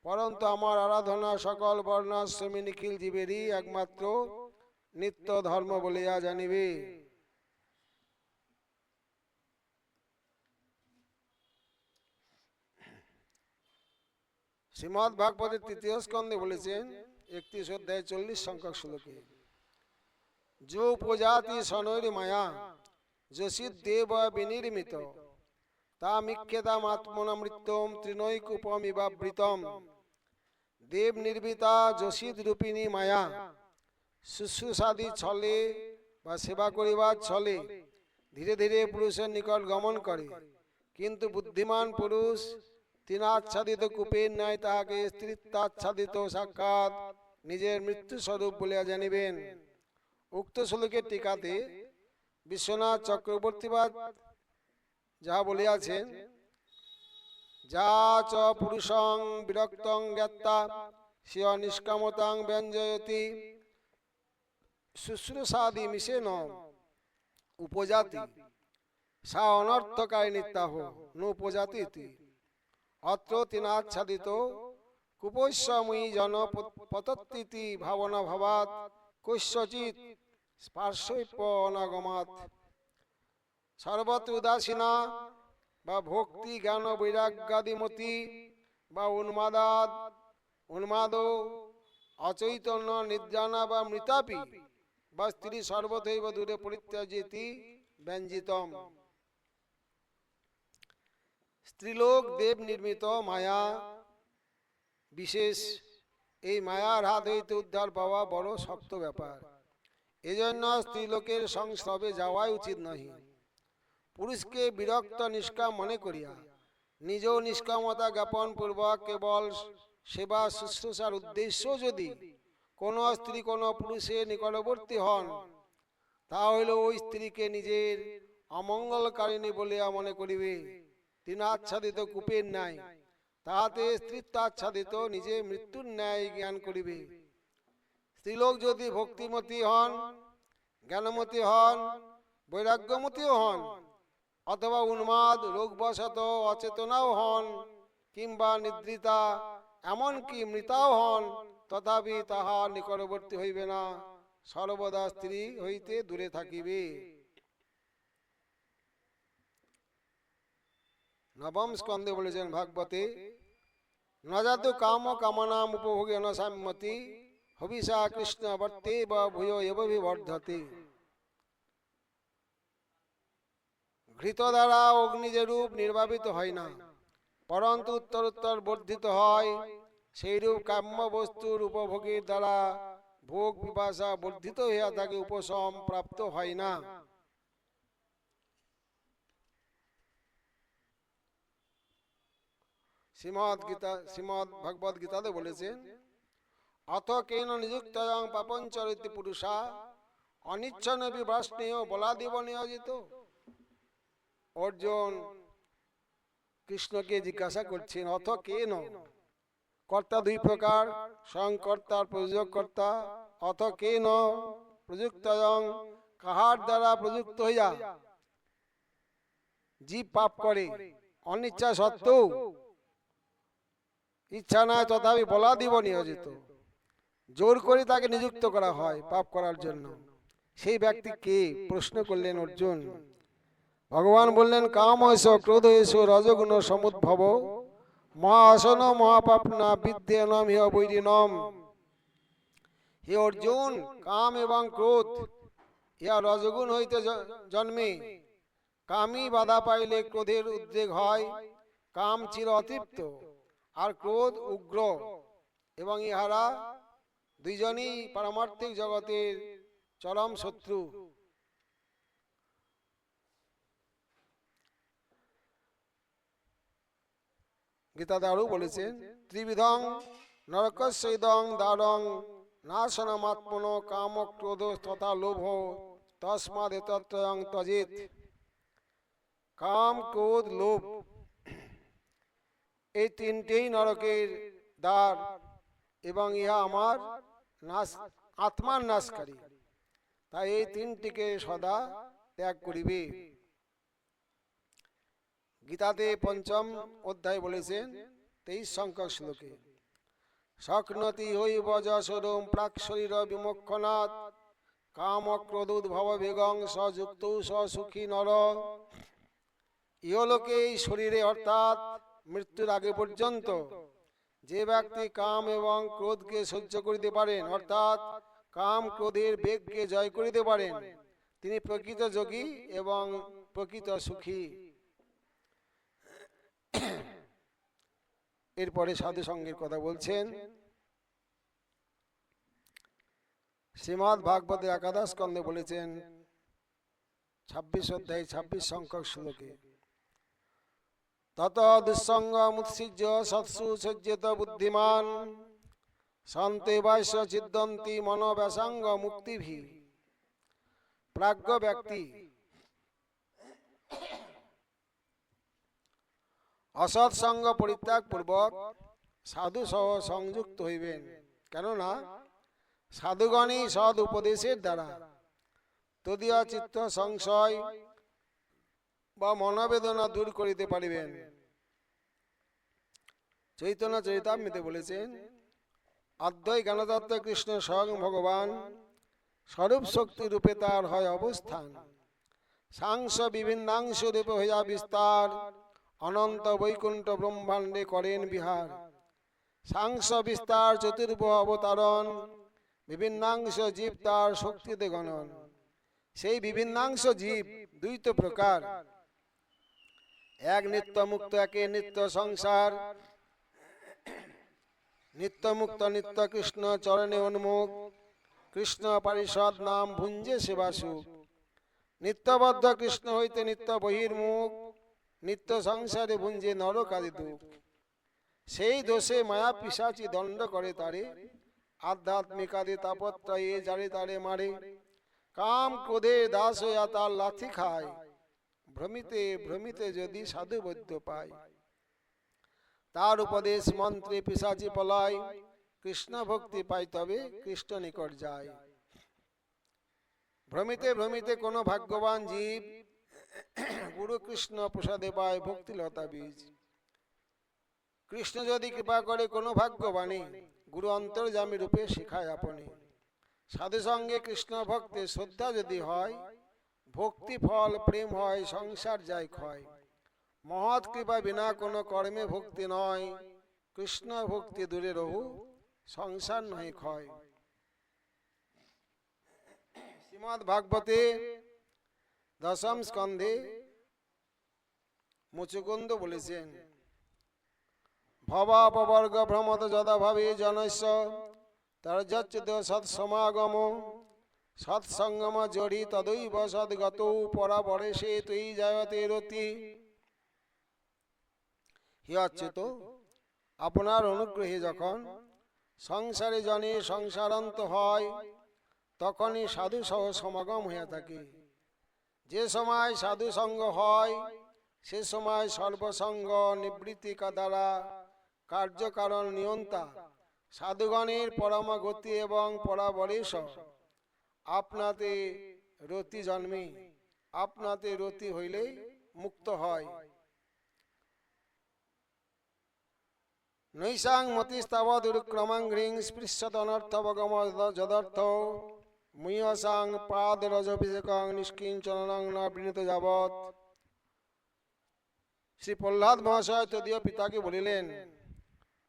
A: পরন্তু আমার আরাধনা সকল বর্ণাশ্রমী নিখিল জীবেরই একমাত্র নিত্য ধর্ম বলিয়া জানিবে। শ্রীমদ্ ভাগবতের তৃতীয় স্কন্ধে বলেছেন 31 অধ্যায় 40 সংখ্যক শ্লোকে, যো প্রজাতি সনৈর মায়া যশিদ দেব বিনির্মিত তামিক্ষেতাম আত্মনামৃত্যম তৃণৈকুপমিবাবৃতম। দেব নির্মিতা যশিদ রূপিণী মায়া শুশ্রূষাদি ছলে বা সেবা করিবার ছলে ধীরে ধীরে পুরুষের নিকট গমন করে, কিন্তু বুদ্ধিমান পুরুষ তিনাচ্ছাদিত কূপের ন্যায় তাহাকে স্ত্রীত্বাচ্ছাদিত সাক্ষাৎ নিজের মৃত্যু স্বরূপ বলিয়া জানিবেন। উক্ত শ্লোকের টিকাতে বিশ্বনাথ চক্রবর্তীবাদ যাহা বলিয়াছেন, যা চ পুরুষং বিরক্তং জ্ঞাত্বা স্বীয় নিষ্কামতাং ব্যঞ্জয়তি শুশ্রূষাদি মিশেন উপজাতি সা অনর্থকারিণীত্যাহ নুপজাতি ইতি। অত্র তিনাচ্ছাদিত কুপস্যময়ী জন পতত্তিতি ভাবনা ভাবাত কস্যচিৎ স্পার্শৈপ্য অনাগমাৎ। সর্বত্র উদাসীনা বা ভক্তি জ্ঞান বৈরাগ্যাদিমতি বা উন্মাদ অচৈতন্য নিদ্রানা বা মৃতাপি বা স্ত্রী সর্বথৈব দূরে পরিত্যাজেতি ব্যঞ্জিতম। স্ত্রীলোক দেব নির্মিত মায়া বিশেষ। এই মায়ার হাত হইতে উদ্ধার পাওয়া বড় শক্ত ব্যাপার। এজন্য স্ত্রীলোকের সংস্রবে যাওয়াই উচিত নহে। পুরুষকে বিরক্ত নিষ্কাম মনে করিয়া নিজ নিষ্কামতা জ্ঞাপন পূর্বক কেবল সেবা শুশ্রূষার উদ্দেশ্য যদি কোন স্ত্রী কোন পুরুষের নিকটবর্তী হন, তা হইল ওই স্ত্রীকে নিজের অমঙ্গলকারিণী বলিয়া মনে করিবে। তিনাচ্ছাদিত কূপের ন্যায় তাহাতে স্ত্রীত্বাচ্ছাদিত নিজে মৃত্যুর ন্যায় জ্ঞান করিবে। স্ত্রীলোক যদি ভক্তিমতী হন, জ্ঞানমতী হন, বৈরাগ্যমতীও হন, অথবা উন্মাদ রোগবশত অচেতনাও হন, কিংবা নিদ্রিতা এমনকি মৃতাও হন, তথাপি তাহা নিকটবর্তী হইবে না, সর্বদা স্ত্রী হইতে দূরে থাকিবে। নবম স্কন্ধে বলেছেন ভাগবতে, নজাতু কাম কামনাম উপভোগেন সাম্যতি হবিষা কৃষ্ণ বর্তে বা ভূয় এব বিবর্ধতে। ঘৃত দ্বারা অগ্নি যে রূপ নির্বাপিত হয় না, পরন্তু উত্তর উত্তর বর্ধিত হয়, সেইরূপ কাম্য বস্তুর উপভোগের দ্বারা ভোগ পিপাসা বর্ধিত হইয়া থাকে, উপশম প্রাপ্ত হয় না। শ্রীমদ্ ভগবদ গীতাতে বলেছেন, অথ কেন নিযুক্তং পাপঞ্চরিতি পুরুষা অনিচ্ছন বিভাষ্ণেয় বলাদিব নিয়োজিত। অর্জুন কৃষ্ণকে জিজ্ঞাসা করছেন, অথ কেন, কর্তা দুই প্রকার, স্বয়ং কর্তার প্রযোজক কর্তা। অথ কেন প্রযুক্তং, কাহার দ্বারা প্রযুক্ত হইয়া জীব পাপ করে, অনিচ্ছা সত্ত্বেও, ইচ্ছা নাই তথাপি বলাদিব নিয়োজিত, জোর করে তাকে নিযুক্ত করা হয় পাপ করার জন্য। সেই ব্যক্তি কে, প্রশ্ন করলেন অর্জুন। ভগবান বললেন, কাম হইস ক্রোধ হইস রজগুণ সমুদ্ভব মহাসন মহাপাপনা বিদ্যেনম হি বৈরিণম। হে অর্জুন, কাম এবং ক্রোধ ইহা রজগুণ হইতে জন্মে। কামই বাধা পাইলে ক্রোধের উদ্রেক হয়। কাম চির অতৃপ্ত আর ক্রোধ উগ্র, এবং ইহারা দুইজনই পারমার্থিক জগতের চরম শত্রু। গীতাতে আরও বলেছেন, ত্রিবিধং নরকস্যৈদং দ্বারং নাশনমাত্মন কাম ক্রোধ তথা লোভ তস্মাদ এতত্রয়ং ত্যজেৎ। কাম ক্রোধ লোভ এই তিনটেই নরকের দ্বার, এবং ইহা আমার আত্মার নাশকারী, তাই এই তিনটিকে সদা ত্যাগ করিবে। গীতাতে পঞ্চম অধ্যায় বলেছেন 23 সংখ্যক শ্লোকে, শক্নতি হৈব যশোরম প্রাক শরীর বিমোক্ষণাৎ কাম ক্রোধোদ্ভব বেগং সযুক্ত সুখী নর। ইহলোকে এই শরীরে অর্থাৎ মৃত্যুর আগে পর্যন্ত যে ব্যক্তি কাম এবং ক্রোধকে সহ্য করিতে পারেন, অর্থাৎ কাম ক্রোধের বেগকে জয় করিতে পারেন, তিনি প্রকৃত যোগী এবং প্রকৃত সুখী। এরপরে সাধু সঙ্গের কথা বলছেন। শ্রীমদ্ ভাগবতে একাদশ স্কন্ধে বলেছেন 26 অধ্যায় 26 সংখ্যক শ্লোকে, তত দুঃসঙ্গমুৎসৃজ্য সৎসু সজ্জিত বুদ্ধিমান শান্তে বাস্য চিদ্দন্তি মনোব্যাসাঙ্গ মুক্তিভি। প্রাজ্ঞ ব্যক্তি অসৎসঙ্গ পরিত্যাগ পূর্বক সাধু সহ সংযুক্ত হইবেন, কেননা সাধুগণই সৎ উপদেশের দ্বারা তদীয় চিত্ত সংশয় বা মনোবেদনা দূর করিতে পারিবেন। চৈতন্য চরিতামৃতে বলেছেন, অদ্বৈ জ্ঞানতত্ত্ব কৃষ্ণ স্বয়ং ভগবান, স্বরূপ শক্তি রূপে তার হয় অবস্থান। সাংস বিভিন্নাংশ রূপে হইয়া বিস্তার, অনন্ত বৈকুণ্ঠ ব্রহ্মাণ্ডে করেন বিহার। সাংস বিস্তার চতুর্ভ অবতারণ, বিভিন্নাংশ জীব তার শক্তিতে গণন। সেই বিভিন্নাংশ জীব দুই তো প্রকার, এক নিত্য মুক্ত, একে নিত্য সংসার। নিত্য মুক্ত নিত্য কৃষ্ণ চরণে উন্মুখ, কৃষ্ণ পারিষদ নাম ভুঞ্জে সেবা সুখ। নিত্যবদ্ধ কৃষ্ণ হইতে নিত্য বহির্মুখ, নিত্য সংসারে ভুঞ্জে নরকাদি দুঃখ। সেই দোষে মায়া পিশাচি দণ্ড করে তারে, আধ্যাত্মিকাদি তাপত্রয়ে যারে তারে মারে। কাম ক্রোধে দাস হইয়া তার লাথি খায়, ভ্রমিতে ভ্রমিতে যদি সাধু বৈদ্য পায়। তার উপদেশ মন্ত্রে পিশাচি পলায়, কৃষ্ণ ভক্তি পাই তবে কৃষ্ণ নিকট যায়। ভ্রমিতে ভ্রমিতে কোন ভাগ্যবান জীব গুরু কৃষ্ণ প্রসাদে পায় ভক্তিলতা বীজ। কৃষ্ণ যদি কৃপা করে কোন ভাগ্যবাণী, গুরু অন্তর্যামী রূপে শিখায় আপনি। সাধু সঙ্গে কৃষ্ণ ভক্তে শ্রদ্ধা যদি হয়, ভক্তি ফল প্রেম হয়, সংসার যায় ক্ষয়। মহৎ কৃপা বিনা কোনো কর্মে ভক্তি নয়, কৃষ্ণ ভক্তি দূরে রহু, সংসার নয় ক্ষয়। শ্রীমদ্ ভাগবতে দশম স্কন্ধে মুচুকুন্দ বলেছেন, ভবাপবর্গ ভ্রমত যদা ভাবে জনস্য, তর্জচ্যুত সৎসমাগম। সৎসঙ্গম জড়ি তদৈব সদ্গত, পরাবরে সে তুই জয়তে রতি। হে অচ্যুত, আপনার অনুগ্রহে যখন সংসারে জনে সংসারান্ত হয়, তখনই সাধু সহ সমাগম হইয়া থাকে। যে সময় সাধু সঙ্গ হয়, সে সময় সর্বসঙ্গ নিবৃত্তিকা দ্বারা কার্যকারণ নিয়ন্তা সাধুগণের পরমাগতি এবং পরাবরেশ আপনাতে রতি জন্মে। আপনাতে রতি হইলে মুক্ত হয়। নৈসাং মতিস্তাবদুরক্রমাং হ্রিং স্পৃশ্যত অনর্থবগম যদর্থ, মুয়সাং পাদ রজভিষেকং নিষ্কিঞ্চনং ন বৃণীত যাবৎ। শ্রী প্রহ্লাদ মহাশয় তদীয় পিতাকে বলিলেন,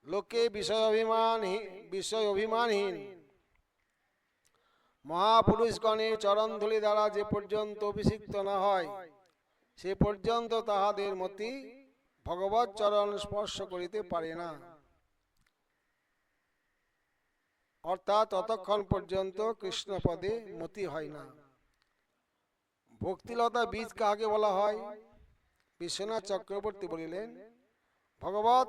A: লোকে বিষয় অভিমানহীন মহাপুরুষগণের চরণধূলি দ্বারা যে পর্যন্ত অভিষিক্ত না হয়, সে পর্যন্ত তাহাদের মতি ভগবৎ চরণ স্পর্শ করিতে পারে না। অর্থাৎ ততক্ষণ পর্যন্ত কৃষ্ণ পদে মতি হয় না। ভক্তিলতা বীজ কাকে বলা হয়? বিশ্বনাথ চক্রবর্তী বলিলেন, ভগবৎ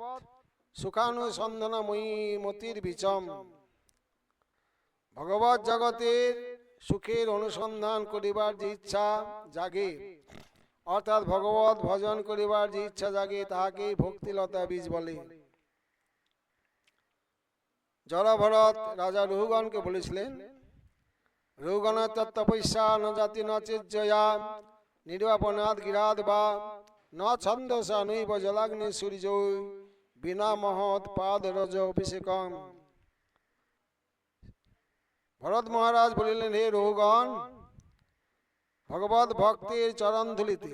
A: সুখানুসন্ধানময়ী মতির বীজম। ভগবৎ জগতের সুখের অনুসন্ধান করিবার যে ইচ্ছা জাগে, অর্থাৎ ভগবৎ ভজন করিবার যে ইচ্ছা জাগে, তাহাকেই ভক্তিলতা বীজ বলে। জড়ভরত রাজা রঘুগণকে বলেছিলেন, রঘুগণ তত্তপস্যা ন জাতি ন চেজ্জয়া, নির্বাপনাদ গিরাদ বা ন ছন্দসা নৈব জলাগ্নি সূর্য, বিনা মহৎ পাদ রজ অভিষেকম। ভরত মহারাজ বলিলেন, হে রঘুগণ, ভগবত ভক্তের চরণধূলিতে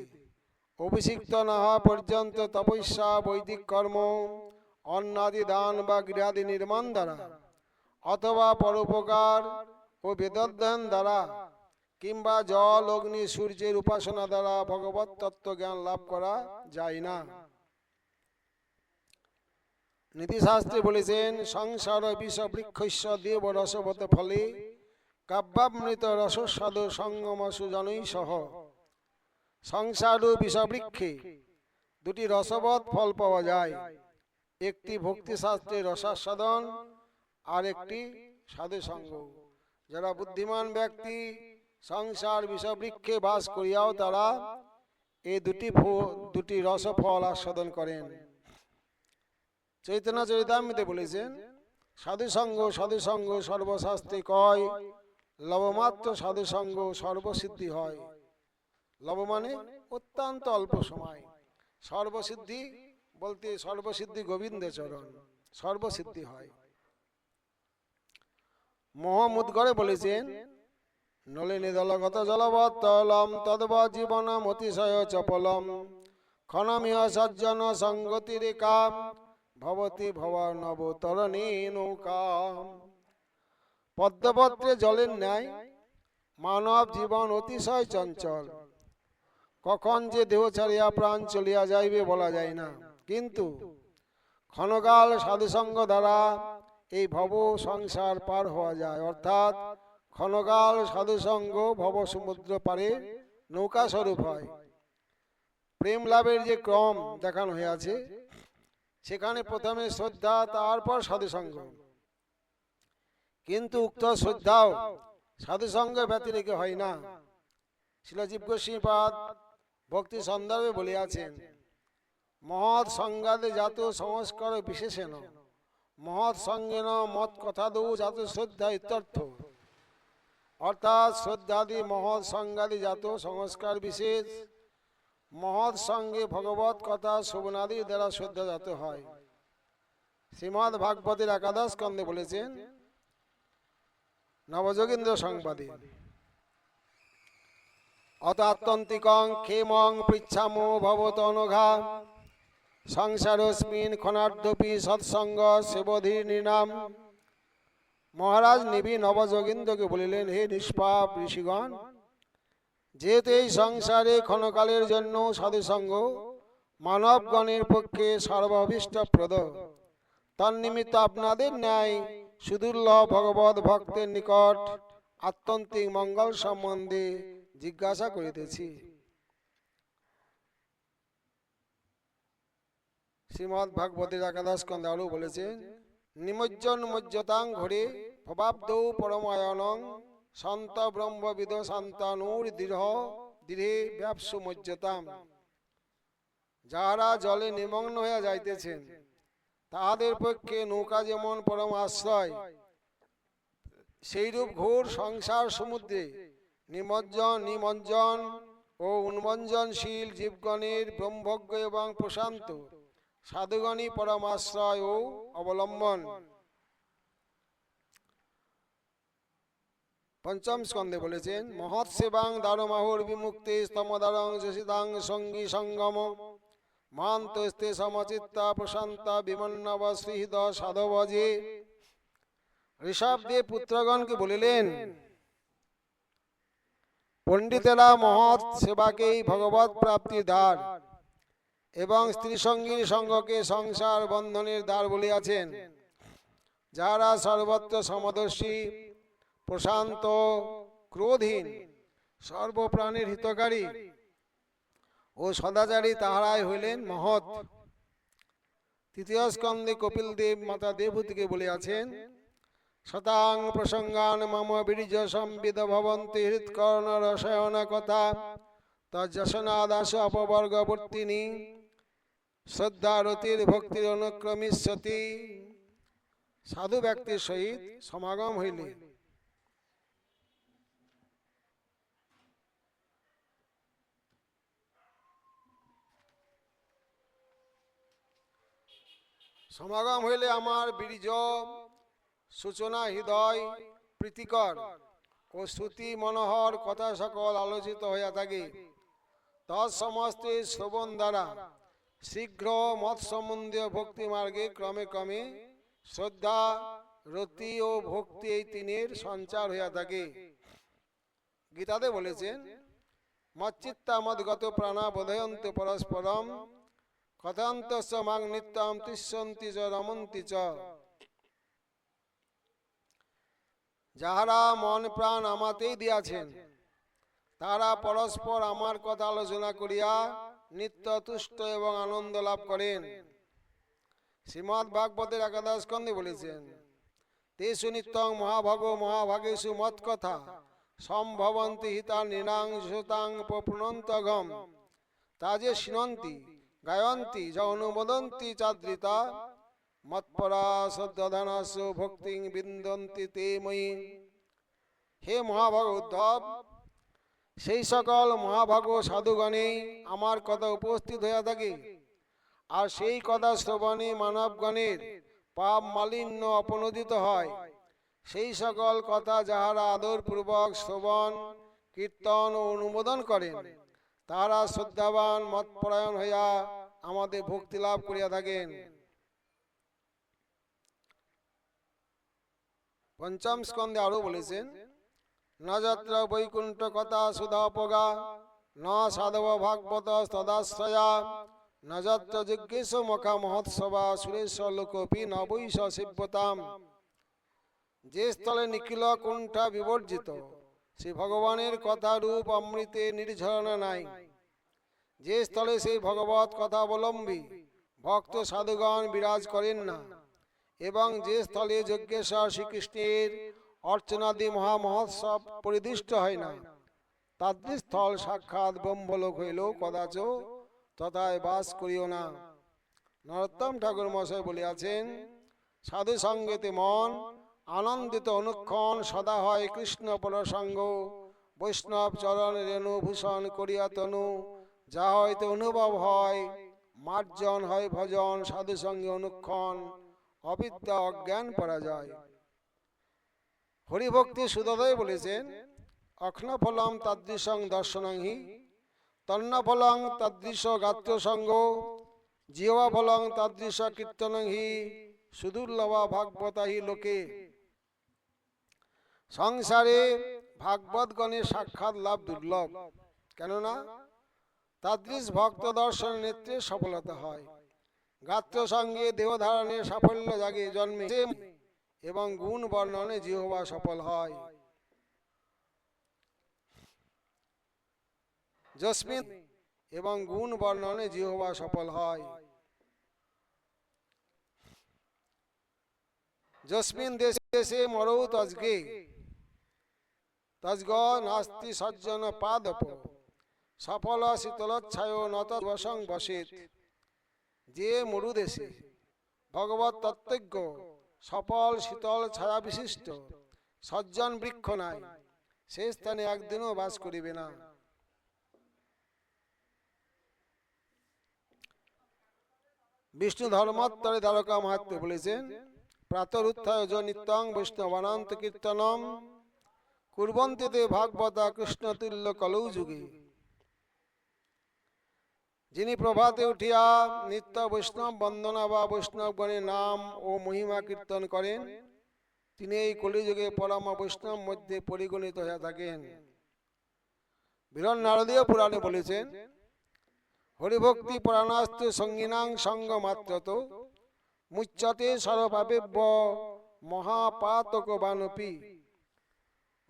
A: অভিষিক্ত না হওয়া পর্যন্ত তপস্যা, বৈদিক কর্ম, অন্নাদি দান বা গৃহাদি নির্মাণ দ্বারা, অথবা পরোপকার ও বেদধ্যান দ্বারা, কিংবা জল অগ্নি সূর্যের উপাসনা দ্বারা ভগবত তত্ত্ব জ্ঞান লাভ করা যায় না। নীতিশাস্ত্রে বলেছেন, সংসার বিষ বৃক্ষস্য দেব রসবত ফলে, কাব্যামৃত রসস্বাদু সঙ্গমসু জনৈ সহ। সংসার বিষবৃক্ষে দুটি রসবৎ ফল পাওয়া যায়, একটি ভক্তি শাস্ত্রে রসাস্বাদন আর একটি সাধু সঙ্গ। যারা বুদ্ধিমান ব্যক্তি সংসার বিষবৃক্ষে বাস করিয়াও তারা এই দুটি রসফল আস্বাদন করেন। চৈতন্য চরিতামৃতে বলেছেন, সাধু সঙ্গ সর্বশাস্ত্রে কয়, লবমাত্র সাধু সঙ্গ সর্বসিদ্ধি হয়। লব মানে অত্যন্ত অল্প সময়, সর্বসিদ্ধি বলতে সর্বসিদ্ধি গোবিন্দ চরণ, সর্বসিদ্ধি হয়। মহামুদ্গরে বলেছেন, নলিনী দলগত জলবত্তলম তদ্ব জীবনম অতিশয় চপলম ক্ষণমিহ সজ্জন সঙ্গতি রেখা ভবতি ভবনব তরণী নৌকা। পদ্মপত্রে জলের ন্যায় মানব জীবন অতিশয় চঞ্চল, কখন যে দেহ ছাড়িয়া প্রাণ চলিয়া যাইবে বলা যায় না। কিন্তু ক্ষণকাল সাধুসঙ্গ দ্বারা এই ভব সংসার পার হওয়া যায়, অর্থাৎ ক্ষণকাল সাধুসঙ্গ ভব সমুদ্র পারে নৌকা স্বরূপ হয়। প্রেম লাভের যে ক্রম দেখানো হয়েছে, সেখানে প্রথমে শ্রদ্ধা, তারপর সাধুসঙ্গ। কিন্তু উক্ত শ্রদ্ধাও সাধুসঙ্গ ব্যতিরেকে হয় না। শিলজীব গোস্বামীপাদ ভক্তি সন্দর্ভে বলিয়াছেন, মহৎ সংঘাতে জাত সংস্কার বিশেষেণ মহৎ সঙ্গেন মত কথা দৌ জাত শ্রদ্ধা ইত্যর্থ। অর্থাৎ শ্রদ্ধাদি মহৎ সংঘাদি জাত সংস্কার বিশেষ, মহৎ সঙ্গে ভগবত কথা শ্রবণাদি দ্বারা শ্রদ্ধা জাত হয়। শ্রীমদ্ ভাগবতের একাদশ স্কন্ধে বলেছেন, নবযোগীন্দ্র সংবাদে, অতাত্তন্তিকং ক্ষেমং পৃচ্ছামো ভবত অনঘা সংসারস্মিন ক্ষণার্ধপি সৎসঙ্গ সেবধীর নিনাম। মহারাজ নিবি নবযোগীন্দ্রকে বলিলেন, হে নিষ্পাপ ঋষিগণ, যেহেতু এই সংসারে ক্ষণকালের জন্য সাধুসঙ্গ মানবগণের পক্ষে সর্বাভীষ্টপ্রদ, তন্নিমিত্ত আপনাদের ন্যায় সুদুর্লভ ভগবত ভক্তের নিকট আত্যন্তিক মঙ্গল সম্বন্ধে জিজ্ঞাসা করিতেছি। শ্রীমদ্ ভাগবতের একাদশ স্কন্ধে আরো বলেছেন, নিমজ্জন মজ্জতাং ঘরে ভবাব্দৌ পরমায়নং সন্ত ব্রহ্মবিদ শান্তানুর দৃঢ়ে ব্যাপসু মজ্জতাম। যাহারা জলে নিমগ্ন হইয়া যাইতেছেন, তাহাদের পক্ষে নৌকা যেমন পরম আশ্রয়, সেইরূপ ঘোর সংসার সমুদ্রে নিমজ্জন ও উন্মঞ্জনশীল জীবগণের ব্রহ্মজ্ঞ এবং প্রশান্ত সাধুগণই পরমাশ্রয় ও অবলম্বন। পঞ্চম স্কন্ধে বলেছেন, মহৎ সেবাং দারমাহুর বিমুক্তি স্তমদারং যশিতাং সঙ্গী সঙ্গম মহান্তস্তে সমচিত্তা প্রশান্তা বিমন্নব শ্রীহৃদ সাধবজে। ঋষভদেব পুত্রগণকে বলিলেন, পণ্ডিতেরা মহৎ সেবাকেই ভগবত প্রাপ্তির দ্বার এবং স্ত্রী সঙ্গীর সঙ্গকে সংসার বন্ধনের দ্বার বলিয়াছেন। যারা সর্বত্র সমদর্শী, প্রশান্ত, ক্রোধহীন, সর্বপ্রাণীর হিতকারী ও সদাচারী, তাহারাই হইলেন মহৎ। তৃতীয় স্কন্ধে কপিল দেব মাতা দেবহূতিকে বলিয়াছেন, শতাং প্রসঙ্গান মম বীর্য সম্বিদ ভবন্তি হৃৎকর্ণ রসায়ন কথা তজ্জসনাদাস অপবর্গবর্তিনী শ্রদ্ধারতির ভক্তির অনুক্রমিষ্যতি। সাধু ব্যক্তির সহিত সমাগম হইলে আমার বীর্য সূচনা হৃদয় প্রীতিকর ও শ্রুতি মনোহর কথা সকল আলোচিত হইয়া থাকে। তৎসমস্তে শ্রবণ দ্বারা শীঘ্র মত সম্বন্ধীয় ভক্তি মার্গে ক্রমে ক্রমে শ্রদ্ধা, রতি ও ভক্তি এই তিনের সঞ্চার হইয়া থাকে। গীতাতে বলেছেন, মচ্চিত্তা মদ্গত প্রাণা বোধয়ন্ত পরস্পরম কথান্তস্য মাং নিত্যম তিষ্যন্তি চ রমন্তি চ। যাহারা মন প্রাণ আমাতেই দিয়াছেন, তারা পরস্পর আমার কথা আলোচনা করিয়া নিত্য তুষ্ট এবং আনন্দ লাভ করেন। শ্রীমদ্ ভাগবতের একাদশ স্কন্ধে বলেছেন, তেষু নিত্যং মহাভাগ মহাভাগেষু মৎ কথা সম্ভবন্তি হিতা নৃণাংশতাং প্রপুনন্তগম তাজে শিনন্তি গায়ন্তি য অনুমোদন্তি চাদ্রিতা মৎপরা সদ্যধানাস ভক্তি বিন্দন্তি তে ময়ী। হে মহাভাগ উদ্ধব, সেই সকল মহাভাগ সাধুগণে আমার কথা উপস্থিত হইয়া থাকে, আর সেই কথা শ্রবণে মানবগণের পাপ মালিন্য অপনোদিত হয়। সেই সকল কথা যাহারা আদরপূর্বক শ্রবণ কীর্তন ও অনুমোদন করেন, তাহারা শ্রদ্ধাবান মতপরায়ণ হইয়া আমাদের ভক্তি লাভ করিয়া থাকেন। পঞ্চম স্কন্ধে আরো বলেছেন, ন যত্র বৈকুণ্ঠ কথা সুধাপগা ন সাধব ভাগবত তদাশ্রয়া ন যত্র যজ্ঞেশ মখা মহোৎসবা সুরেশ লোকপি নবৈশ সেব্যতাম। যে স্থলে নিখিল কুণ্ঠা বিবর্জিত সেই ভগবানের কথা রূপ অমৃতে নির্ঝরণা নাই, যে স্থলে সেই ভগবত কথাবলম্বী ভক্ত সাধুগণ বিরাজ করেন না, এবং যে স্থলে যজ্ঞেশ্বর শ্রীকৃষ্ণের অর্চনাদি মহামহোৎসব পরিদৃষ্ট হয় না, তাদের স্থল সাক্ষাৎ ব্রহ্মলোক হইলেও কদাচ তথায় বাস করিও না। নরোত্তম ঠাকুর মশাই বলিয়াছেন, সাধু সঙ্গেতে মন আনন্দিত অনুক্ষণ সদা হয় কৃষ্ণ প্রসঙ্গ বৈষ্ণব চরণ রেণু ভূষণ করিয়া তনু যা হইতে অনুভব হয় মার্জন হয় ভজন সাধু সঙ্গে অনুক্ষণ অবিদ্যা অজ্ঞান পরা যায়। হরিভক্তি সুদোদয় বলেছেন, অক্ষ ফলম তাদৃশং দর্শনংহি তন্ন ফলং তাদৃশ গাত্র সঙ্গ জিহ্বা ফলং তাদৃশ কীর্তনংহি সুদুর্লভা ভাগবতাহি লোকে। সংসারে ভাগবতগণের সাক্ষাৎ লাভ দুর্লভ, কেননা তাদৃশ ভক্ত দর্শন নেত্রে সফলতা হয়। গাত্র সঙ্গে দেহ ধারণের সাফল্য জাগে জন্মে এবং গুণ বর্ণনে জিহ্বা সফল হয়। যস্মিন এবং গুণ বর্ণনে জিহ্বা সফল হয়। যস্মিন দেশে দেশে মরৌ তজগে তজগ নাস্তি সজ্জন পাদপ সফল শীতলোচ্ছায় নত বসং বসেত। যে মরু দেশে ভগবত তত্ত্বজ্ঞ সফল শীতল ছায়া বিশিষ্ট সজ্জন বৃক্ষ নাই, সে স্থানে একদিনও বাস করিবে না। বিষ্ণু ধর্মোত্তরে দ্বারকা মাহাত্ম্যে বলেছেন, প্রাতরুত্থায় য নিত্যং বৈষ্ণবানান্ত কীর্তনম কুর্বন্তি তে ভাগবতা কৃষ্ণতুল্য কলৌ যুগে। যিনি প্রভাতে উঠিয়া নিত্য বৈষ্ণব বন্দনা বা বৈষ্ণবগণের নাম ও মহিমা কীর্তন করেন, তিনি এই কলিযুগে পরম বৈষ্ণব মধ্যে পরিগণিত হয়ে থাকেন। বীরণ নারদীয় পুরাণে বলেছেন, হরিভক্তি পুরাণাস্তু সঙ্গিনাং সঙ্গ মাত্রত মুচ্যতে সর্বপাপেভ্য মহাপাতক বানপি।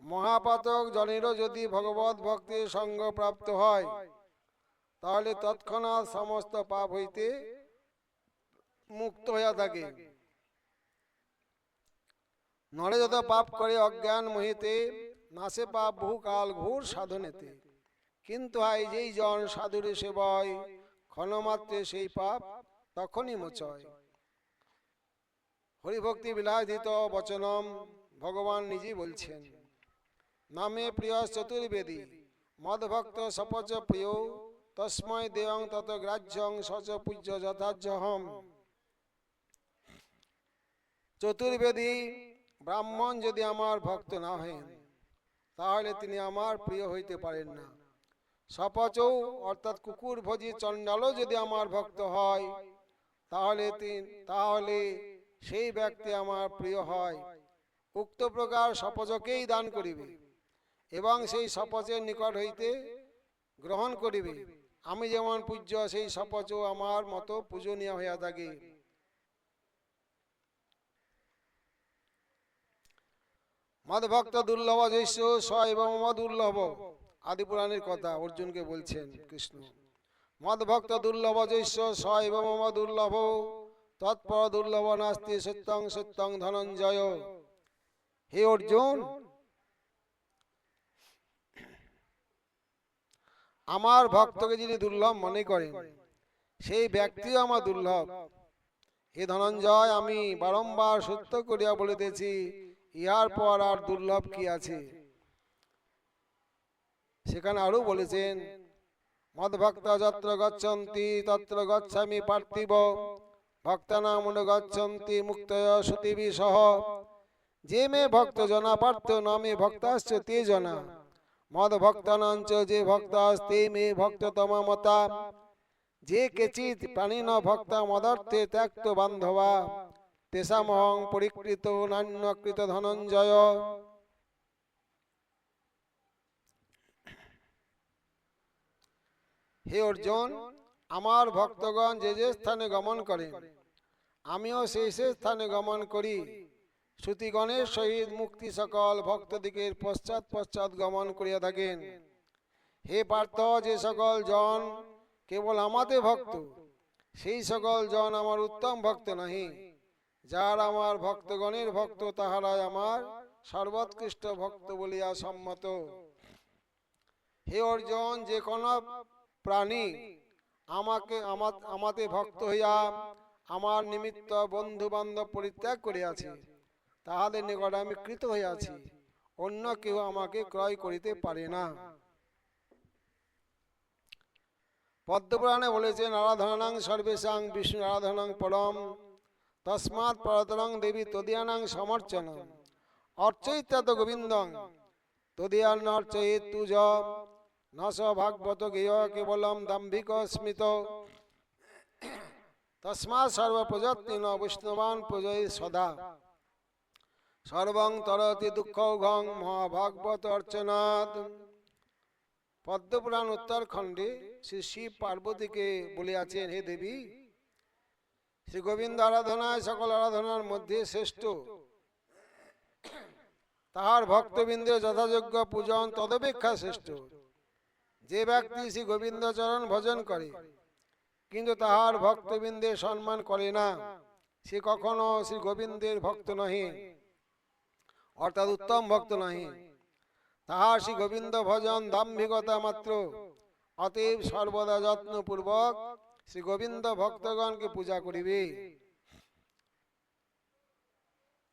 A: মহাপাতক জনেরও যদি ভগবত ভক্তির সঙ্গ প্রাপ্ত হয়, তাহলে তৎক্ষণাৎ সমস্ত পাপ হইতে মুক্ত হইয়া থাকে। নরে যত পাপ করে অজ্ঞান মোহিতে নাসে পাপ বহুকাল ঘোর সাধনেতে। কিন্তু আই যেই জন সাধুরে সেবয় ক্ষণমাত্রে সেই পাপ তখনই মোচয়। হরিভক্তি বিলাসিত বচনম ভগবান নিজেই বলছেন, নামে প্রিয় চতুর্বেদী মদভক্ত সপচ প্রিয় তস্ময় দেয়ং তত গ্রাহ্যং সচ পূজ্য যথার্যহম। চতুর্বেদী ব্রাহ্মণ যদি আমার ভক্ত না হন, তাহলে তিনি আমার প্রিয় হইতে পারেন না। সপচৌ অর্থাৎ কুকুর ভোজি চণ্ডালও যদি আমার ভক্ত হয়, তাহলে সেই ব্যক্তি আমার প্রিয় হয়। উক্ত প্রকার সপচকেই দান করিবে এবং সেই সপচের নিকট হইতে গ্রহণ করিবে। আমি যেমন পূজ্য, সেই সপচও আমার মতো পূজনীয় হইয়া থাকে। মদভক্ত দুর্লভ জৈস্য স এবং মদুর্লভ। আদি পুরাণের কথা অর্জুনকে বলছেন কৃষ্ণ। মদ্ভক্ত দুর্লভ জৈস্য শৈব মম দুর্লভ, তৎপর দুর্লভ নাস্তি সত্যং সত্যং ধনঞ্জয়। হে অর্জুন, আমার ভক্তকে যিনি দুর্লভ মনে করেন সেই ব্যক্তিও আমার দুর্লভ। হে ধনঞ্জয়, আমি বারংবার সত্য করিয়া বলিতেছি, ইহার পর আর দুর্লভ কি আছে। সেখানে আরো বলেছেন, মদ্ভক্ত যত্র গচ্ছন্তি তত্র গচ্ছামি পার্থিব, ভক্তানাং অনুগচ্ছন্তি মুক্তয় সতীভি সহ। যে মে ভক্ত জনা পার্থ ন মে ভক্তাশ্চ তে জনা, মদ ভক্তানাঞ্চ যে ভক্তাস্তে মে ভক্ততম মতা। যে কেচিৎ প্রাণিন ভক্তা মদর্থে ত্যক্ত বান্ধবা, তেষামহং পরিকৃত নান্যকৃত ধনঞ্জয়। হে অর্জুন, আমার ভক্তগণ যে যে স্থানে গমন করেন আমিও সেই সেই স্থানে গমন করি। শ্রুতিগণের সহিত মুক্তি সকল ভক্তদিগের পশ্চাৎ পশ্চাৎ গমন করিয়া থাকেন। হে পার্থ, যে সকল জন কেবল আমাতে ভক্ত, সেই সকল জন আমার উত্তম ভক্ত নাহি। যার আমার ভক্তগণের ভক্ত, তাহারাই আমার সর্বোৎকৃষ্ট ভক্ত বলিয়া সম্মত। হে অর্জুন, যে কোন প্রাণী আমাতে ভক্ত হইয়া আমার নিমিত্ত বন্ধু বান্ধব পরিত্যাগ করিয়াছে, তাহাদের নিকট আমি কৃত হইয়াছি, অন্য কেউ আমাকে ক্রয় করিতে পারে না। পদ্মপুরাণে বলেছেন, আরাধনাং সর্বেষাং বিষ্ণু আরাধনাং পরম, তস্মাৎ পরতরং দেবী তদীয়ানাং সমর্চনম, অর্চয়িত্যাত গোবিন্দং তদীয়ান অর্চয়িত তুজ, ন স ভাগবত গেয় কেবলম দাম্ভিক স্মিত। তস্মাৎ সর্বপ্রযত্নেন বৈষ্ণবান পূজয় সদা, সর্বং তরতি দুঃখৌঘং মহাভাগবত অর্চনাৎ। পদ্মপুরাণ উত্তরখণ্ডে শ্রী শিব পার্বতীকে বলিয়াছেন, হে দেবী, শ্রী গোবিন্দ আরাধনায় সকল আরাধনার মধ্যে শ্রেষ্ঠ। তাহার ভক্তবৃন্দের যথাযোগ্য পূজন তদপেক্ষা শ্রেষ্ঠ। যে ব্যক্তি শ্রী গোবিন্দ চরণ ভজন করে কিন্তু তাহার ভক্তবৃন্দের সম্মান করে না, সে কখনো শ্রী গোবিন্দের ভক্ত নহে, অর্থাৎ উত্তম ভক্ত নহে। তাহার শ্রী গোবিন্দ ভজন দাম্ভিকতা মাত্র। অতএব সর্বদা যত্নপূর্বক শ্রী গোবিন্দ ভক্তগণকে পূজা করিবে।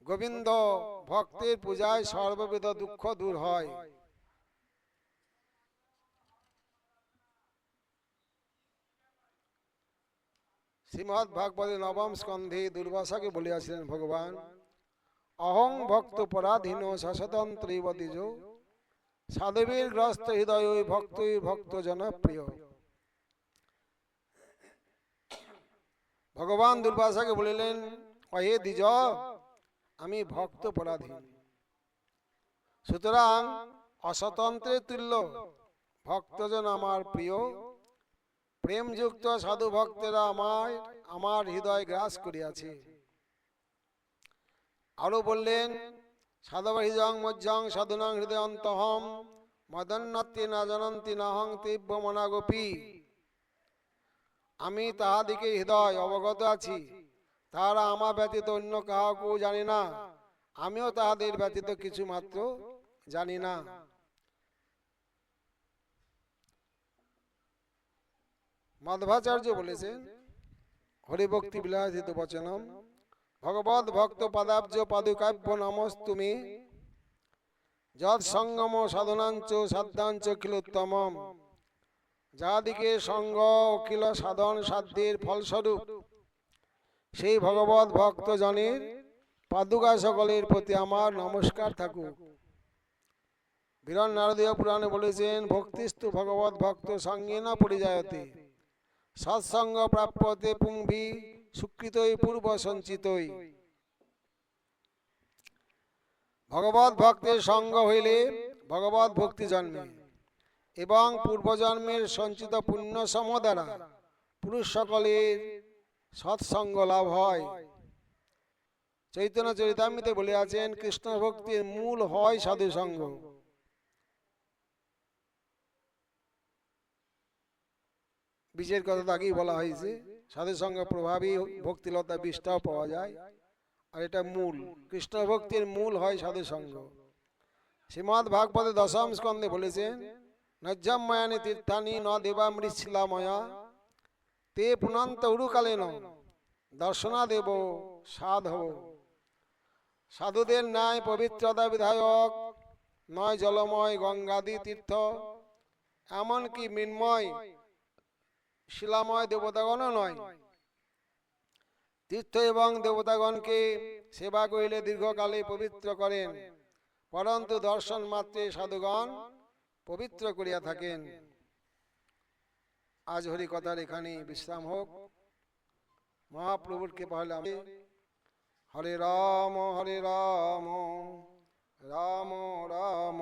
A: গোবিন্দ ভক্তের পূজায় সর্ববিধ দুঃখ দূর হয়। শ্রীমদ্ ভাগবতে নবম স্কন্ধে দুর্বাসাকে বলিয়াছিলেন ভগবান, অহং ভক্ত পরাধীন সশতন্ত্রীবদিজ, সাধবীর গ্রস্ত হৃদয় ভক্তই ভক্ত জনপ্রিয়। ভগবান দুর্বাসাকে বলিলেন, হে দ্বিজ, আমি ভক্ত পরাধীন, সুতরাং অস্বতন্ত্রের তুল্য ভক্তজন আমার প্রিয়। প্রেমযুক্ত সাধু ভক্তেরা আমার হৃদয় গ্রাস করিয়াছে। আরো বললেন, সাধব হৃদয়ং মজ্জং সাধুনাং হৃদয়ন্তহম, মদন্নতি না জানন্তি নাহং তীব্র মনাগোপী। আমি তাহাদিকে হৃদয় অবগত আছি, তাহারা আমার ব্যতীত অন্য কাহাকেও জানে না, আমিও তাহাদের ব্যতীত কিছু মাত্র জানি না। মাধবাচার্য বলেছেন, হরিভক্তি বিলাসিত বচনম, ভগবদ ভক্ত পদাব্জ পাদুকাভ্য নমস্তুমে, যৎ সঙ্গম সাধনাঞ্চ সাধ্যাঞ্চ অখিলোত্তমম। যাদিকে সঙ্গ অখিল সাধন সাধ্যের ফলস্বরূপ, সেই ভগবত ভক্ত জনের পাদুকা সকলের প্রতি আমার নমস্কার থাকুক। বীরণ নারদীয় পুরাণে বলেছেন, ভক্তিস্তু ভগবত ভক্ত সঙ্গেন পরিজায়তে, সৎসঙ্গ প্রাপ্যতে পুংভি সুকৃতই পূর্ব সঞ্চিতই। ভগবত ভক্তের সঙ্গ হইলে ভগবত ভক্তি জন্মে এবং পূর্বজন্মের সঞ্চিত পুণ্য সম দ্বারা পুরুষ সকলের সৎসঙ্গ লাভ হয়। চৈতন্য চরিতামৃতে বলিয়াছেন, কৃষ্ণ ভক্তির মূল হয় সাধু সঙ্গ। বীজের কথা তো আগেই বলা হয়েছে, সাধু সঙ্গ প্রভাবী ভক্তিলতা বীজটাও পাওয়া যায়, আর এটা মূল, কৃষ্ণ ভক্তির মূল হয় সাধু সঙ্গ। শ্রীমদ্ ভাগবতে দশম স্কন্ধে বলেছেন, নজ্জম ময়ানি তীর্থানি ন দেবামৃচ্ছিলাময়া তে পুনন্ত উরুকালেন দর্শনা দেব সাধব। সাধুদের ন্যায় পবিত্রতা বিধায়ক নয় জলময় গঙ্গাদি তীর্থ, এমনকি মৃন্ময় শিলাময় দেবতাগণও নয়। তীর্থ এবং দেবতাগণকে সেবা করিলে দীর্ঘকালে পবিত্র করেন, পরন্তু দর্শন মাত্রে সাধুগণ পবিত্র করিয়া থাকেন। আজ হরি কথার এখানে বিশ্রাম হোক। মহাপ্রভুর কৃপা হলে হরে রাম রাম রাম